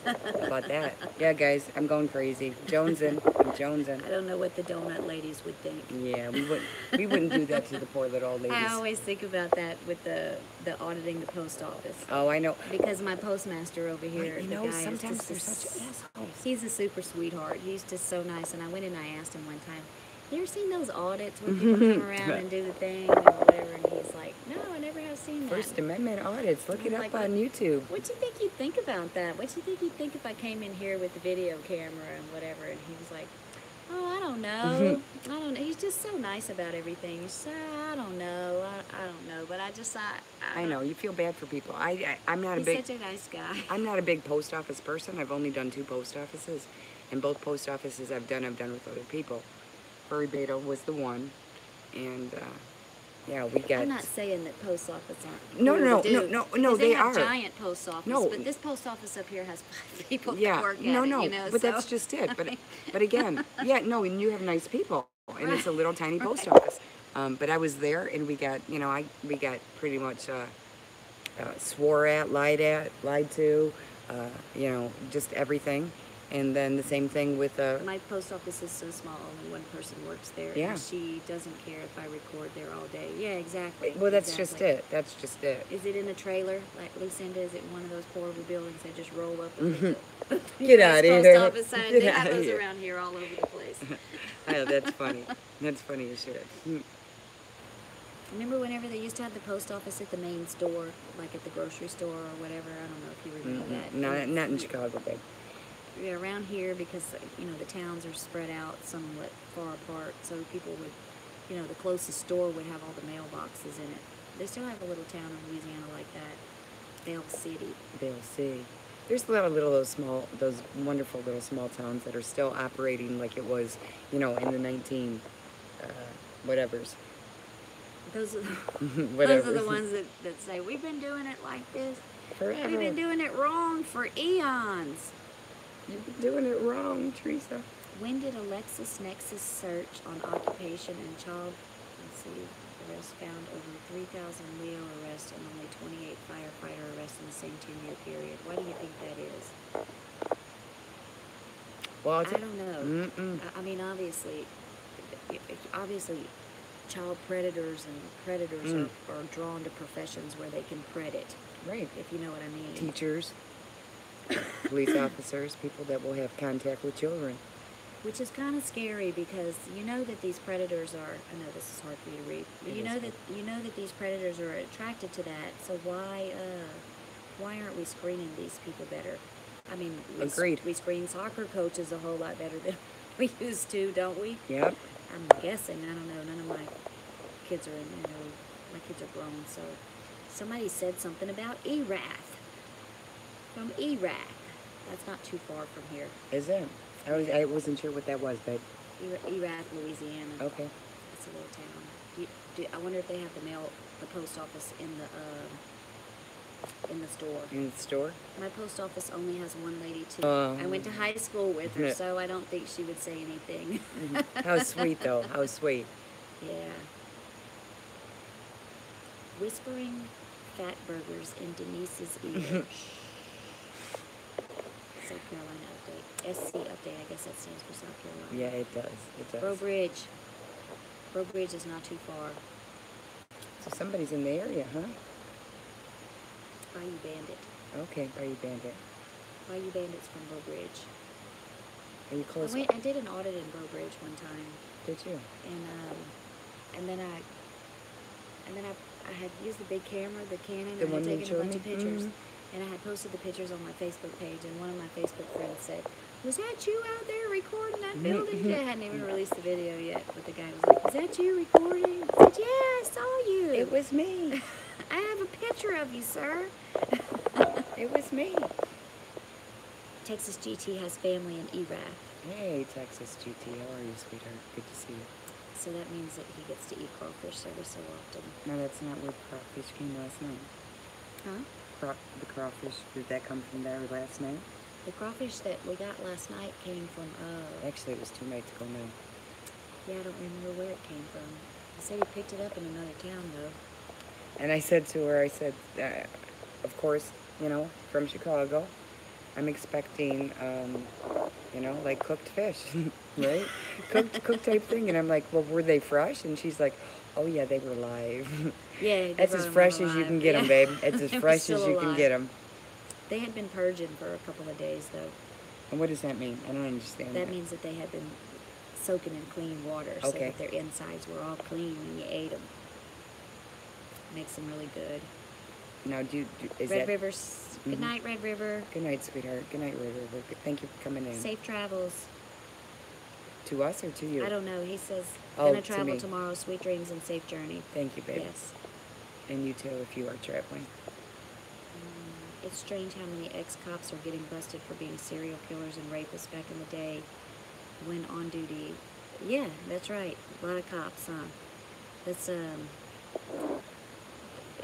How about that? Yeah, guys, I'm going crazy. Jonesing. I'm jonesing. I don't know what the donut ladies would think. Yeah, we wouldn't do that to the poor little old ladies. I always think about that with the auditing the post office. Oh, I know. Because my postmaster over here, But, you the know, guy sometimes is they're just such assholes. He's a super sweetheart. He's just so nice. And I went and I asked him one time, "You ever seen those audits where people come around and do the thing or whatever?" And he's like, "No, I never have seen that." First Amendment audits. Look it up Like, on YouTube. What do you think you'd think about that? What do you think you'd think if I came in here with the video camera and whatever? And he was like, "Oh, I don't know. I don't know." He's just so nice about everything. He's so, I don't know. I don't know. But I know you feel bad for people. I'm not a He's big. such a nice guy. I'm not a big post office person. I've only done 2 post offices, and both post offices I've done with other people. Furry Beta was the one, and yeah, we got. I'm not saying that post office aren't. No, cool no, to do, no, 'cause they have are. Giant post office. No. But this post office up here has 5 people Yeah, that work at no, it. no, You know, but so. that's just it. But again, yeah, no, and you have nice people, and it's a little tiny post Right. office. But I was there, and we got, we got pretty much swore at, lied to, just everything. And then the same thing with My post office is so small, only one person works there. Yeah. And she doesn't care if I record there all day. Yeah, exactly. well, that's just exactly. it. That's just it. Is it in a trailer like Lucinda? Is it one of those horrible buildings that just roll up? And Get out of post here. office sign. Get They have outta those here. around here all over the place. Oh, that's funny. That's funny as shit. Remember whenever they used to have the post office at the main store, like at the grocery store or whatever? I don't know if you remember that. Not in Chicago, babe. Yeah, around here because the towns are spread out somewhat far apart, so people would, the closest store would have all the mailboxes in it. They still have a little town in Louisiana like that, Bell City. They'll see. There's a lot of those wonderful little small towns that are still operating like it was, in the 19 whatevers. Those are Whatever. those are the ones that say, "We've been doing it like this. Forever. We've been doing it wrong for eons." You've been doing it wrong, Theresa. When did a LexisNexis search on occupation and child arrests found over 3,000 Leo arrests and only 28 firefighter arrests in the same 10-year period? Why do you think that is? Well, I don't know. I mean, obviously, child predators and predators are drawn to professions where they can predate, right. if you know what I mean. Teachers, police officers, people that will have contact with children. Which is kind of scary because you know that these predators are. I know this is hard for you to read. But you know that these predators are attracted to that. So why aren't we screening these people better? I mean, Agreed. We screen soccer coaches a whole lot better than we used to, don't we? Yep. I'm guessing. I don't know. None of my kids are my kids are grown. So somebody said something about Erath from Iraq. That's not too far from here. Is it? I wasn't sure what that was, babe. Erath, Louisiana. Okay. It's a little town. I wonder if they have the post office in the store. In the store? My post office only has one lady too. I went to high school with her, so I don't think she would say anything. How sweet, though. How sweet. Yeah. Whispering fat burgers in Denise's ear. South Carolina update. SC update, I guess that stands for South Carolina. Yeah, it does. It does. Bro Bridge is not too far. So somebody's in the area, huh? Bayou Bandit. Okay, Bayou Bandit. Bayou Bandit's from Bro Bridge. Are you close? I did an audit in Bro Bridge one time. Did you? And then I had used the big camera, the Canon, The and I one had you taken a showed bunch me? of pictures. Mhm. And I had posted the pictures on my Facebook page, and one of my Facebook friends said, "Was that you out there recording that building?" I hadn't even released the video yet, but the guy was like, "Is that you recording?" I said, "Yeah, I saw you. It was me. I have a picture of you, sir." It was me. Texas GT has family in Iraq, Hey, Texas GT. How are you, sweetheart? Good to see you. so that means that he gets to eat crawfish every so often. No, that's not where crawfish came last night. Huh? The crawfish, did that come from there last night? The crawfish that we got last night came from, Actually, it was 2 nights ago now. yeah, I don't remember where it came from. He said he picked it up in another town, though. And I said to her, I said, of course, you know, from Chicago, I'm expecting, you know, like cooked fish, right? cooked type thing. And I'm like, well, were they fresh? And she's like, oh yeah, they were live. Yeah, they That's brought as 'em fresh all as you alive. can get them, Yeah. babe. It's as They were fresh as still you can alive. get them. They had been purging for a couple of days, though. And what does that mean? I don't understand That means that they had been soaking in clean water, so Okay. that their insides were all clean when you ate them. Makes them really good. Now, is Red that... River. Good night, Red River. Good night, sweetheart. Good night, Red River. Thank you for coming in. Safe travels. To us or to you? I don't know. He says, Oh, gonna to travel me. tomorrow. Sweet dreams and safe journey. Thank you, babe. Yes. And you too, if you are traveling. It's strange how many ex-cops are getting busted for being serial killers and rapists back in the day when on duty. Yeah, that's right. A lot of cops, huh? That's,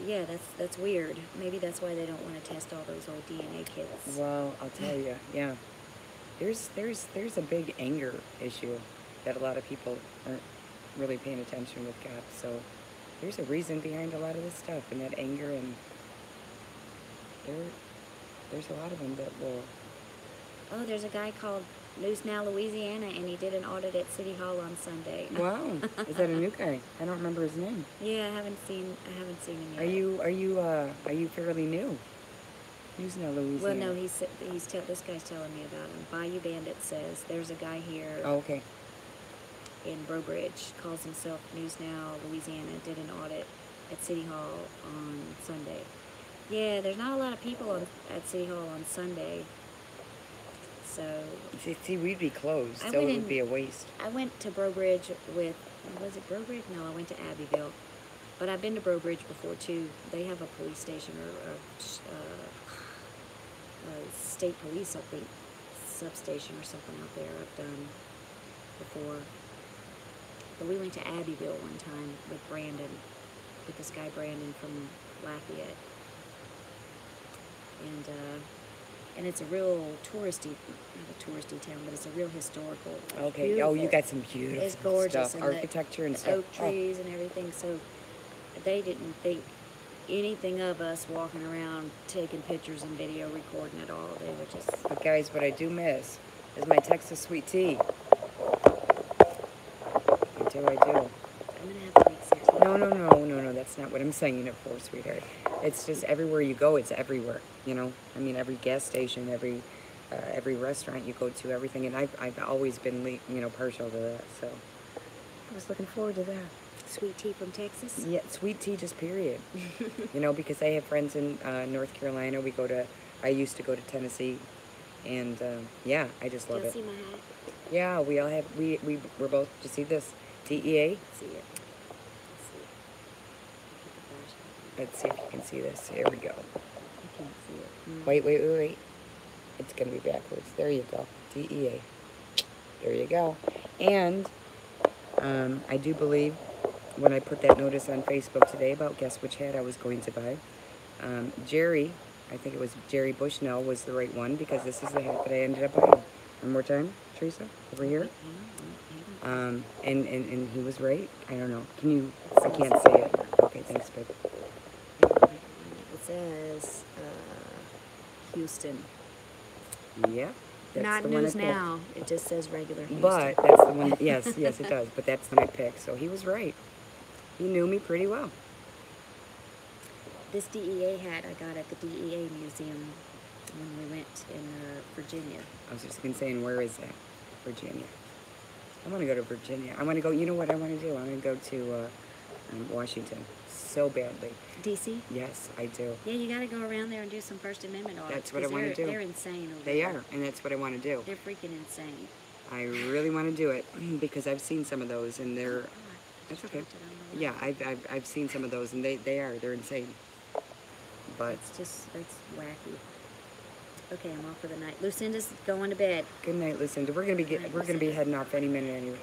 yeah, that's weird. Maybe that's why they don't want to test all those old DNA kits. Well, I'll tell you, yeah. There's a big anger issue that a lot of people aren't really paying attention with cops. So there's a reason behind a lot of this stuff, and that anger, and there's a lot of them that will... Oh, there's a guy called News Now, Louisiana, and he did an audit at City Hall on Sunday. Wow, is that a new guy? I don't remember his name. Yeah, I haven't seen him yet. Are you fairly new? News Now, Louisiana. Well, no, this guy's telling me about him. Bayou Bandit says there's a guy here Oh, okay. in Brobridge, calls himself News Now, Louisiana, did an audit at City Hall on Sunday. Yeah, there's not a lot of people at City Hall on Sunday, so... See, we'd be closed, I so went it would in- be a waste. I went to Brobridge with... Was it Brobridge? No, I went to Abbeville. But I've been to Brobridge before, too. They have a police station or a state police, I think, substation or something out there I've done before. But we went to Abbeville one time with Brandon, with this guy Brandon from Lafayette. And it's a real touristy, not a touristy town, but it's a real historical. Okay. Beautiful. Oh, you got some beautiful It's gorgeous, stuff, and architecture and the stuff. oak trees and everything. So they didn't think anything of us walking around taking pictures and video recording at all. They were just... But guys, what I do miss is my Texas sweet tea. I do. I'm gonna have to make some tea. No, that's not what I'm saying it for, sweetheart. It's just everywhere you go, it's everywhere, you know? I mean, every gas station, every restaurant you go to, everything, and I've always been, partial to that, so I was looking forward to that. Sweet tea from Texas? Yeah, sweet tea, just period. Because I have friends in North Carolina. I used to go to Tennessee, and yeah, I just love Y'all it. see my hat? Yeah, we all have, we're both, you see this? TEA? See it. Let's see if you can see this. Here we go. I can't see it. Wait. It's going to be backwards. There you go. TEA. There you go. And I do believe when I put that notice on Facebook today about guess which hat I was going to buy, Jerry, I think it was Jerry Bushnell, was the right one, because this is the hat that I ended up buying. One more time, Teresa, over here. And he was right. I don't know. I can't see it. Okay, thanks, babe. It says Houston. Yeah. That's Not the one I News picked. Now. It just says regular Houston. But that's the one, yes, it does. But that's the one I picked. So he was right. He knew me pretty well. This DEA hat I got at the DEA museum when we went in Virginia. I was just going to say, where is that? Virginia. I want to go to Virginia. I want to go, you know what I want to do? I want to go to Washington so badly. DC? Yes, I do. Yeah, you got to go around there and do some First Amendment audits. That's what I want to 'cause do. They're insane over They there. are, and that's what I want to do. They're freaking insane. I really want to do it because I've seen some of those, and they're... God, That's okay. dropped it on the Yeah, I've seen some of those, and they're insane. But That's wacky. Okay, I'm off for the night. Lucinda's going to bed. good night, Lucinda. We're gonna be heading off any minute anyway.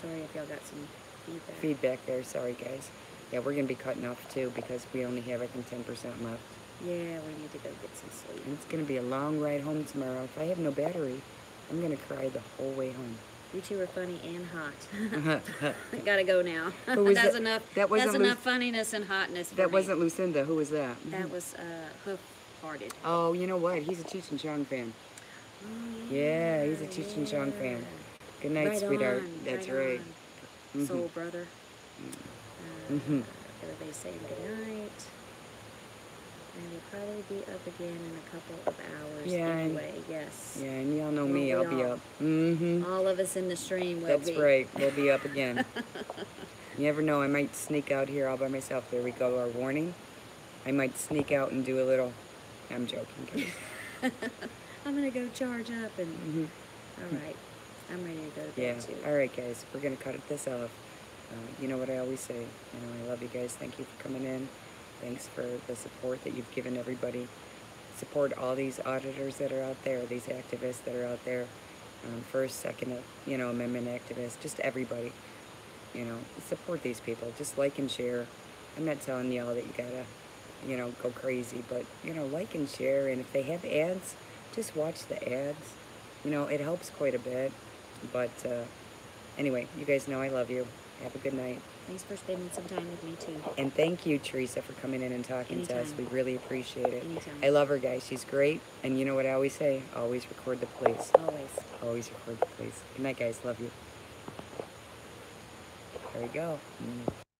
Sorry if y'all got some feedback. Feedback there. Sorry, guys. Yeah, we're gonna be cutting off too because we only have, I think, 10% left. Yeah, we need to go get some sleep. And it's going to be a long ride home tomorrow. If I have no battery, I'm going to cry the whole way home. You two are funny and hot. Gotta go now. Who was That's that? enough. That wasn't That's enough funniness and hotness for That me. wasn't Lucinda. Who was that? That was Hoof-Hearted. Oh, you know what? He's a Cheech and Chong fan. Oh, Yeah, he's a Cheech and Chong fan. Good night, Right sweetheart. on, That's right right. on. Soul brother. Everybody's saying good night. And we'll probably be up again in a couple of hours Yeah, anyway. Yes. Yeah, and y'all know me. Won't I'll we be all? up. Mm-hmm. All of us in the stream will That's be. right. We'll be up again. You never know. I might sneak out here all by myself. There we go. Our warning. I might sneak out and do a little. I'm joking, guys. I'm gonna go charge up and. All right. I'm ready to go to Yeah. bed too. All right, guys. We're gonna cut this off. You know what I always say. I love you guys. Thank you for coming in. Thanks for the support that you've given everybody. Support all these auditors that are out there, these activists that are out there, First, Second, Amendment activists, just everybody. Support these people. Just like and share. I'm not telling y'all that you gotta, go crazy, but, like and share. And if they have ads, just watch the ads. It helps quite a bit. But anyway, you guys know I love you. Have a good night. Thanks for spending some time with me too. And thank you, Theresa, for coming in and talking to us. Anytime. We really appreciate it. Anytime. I love her, guys. She's great. And you know what I always say? Always record the place. Always. Always record the place. Good night, guys. Love you. There we go.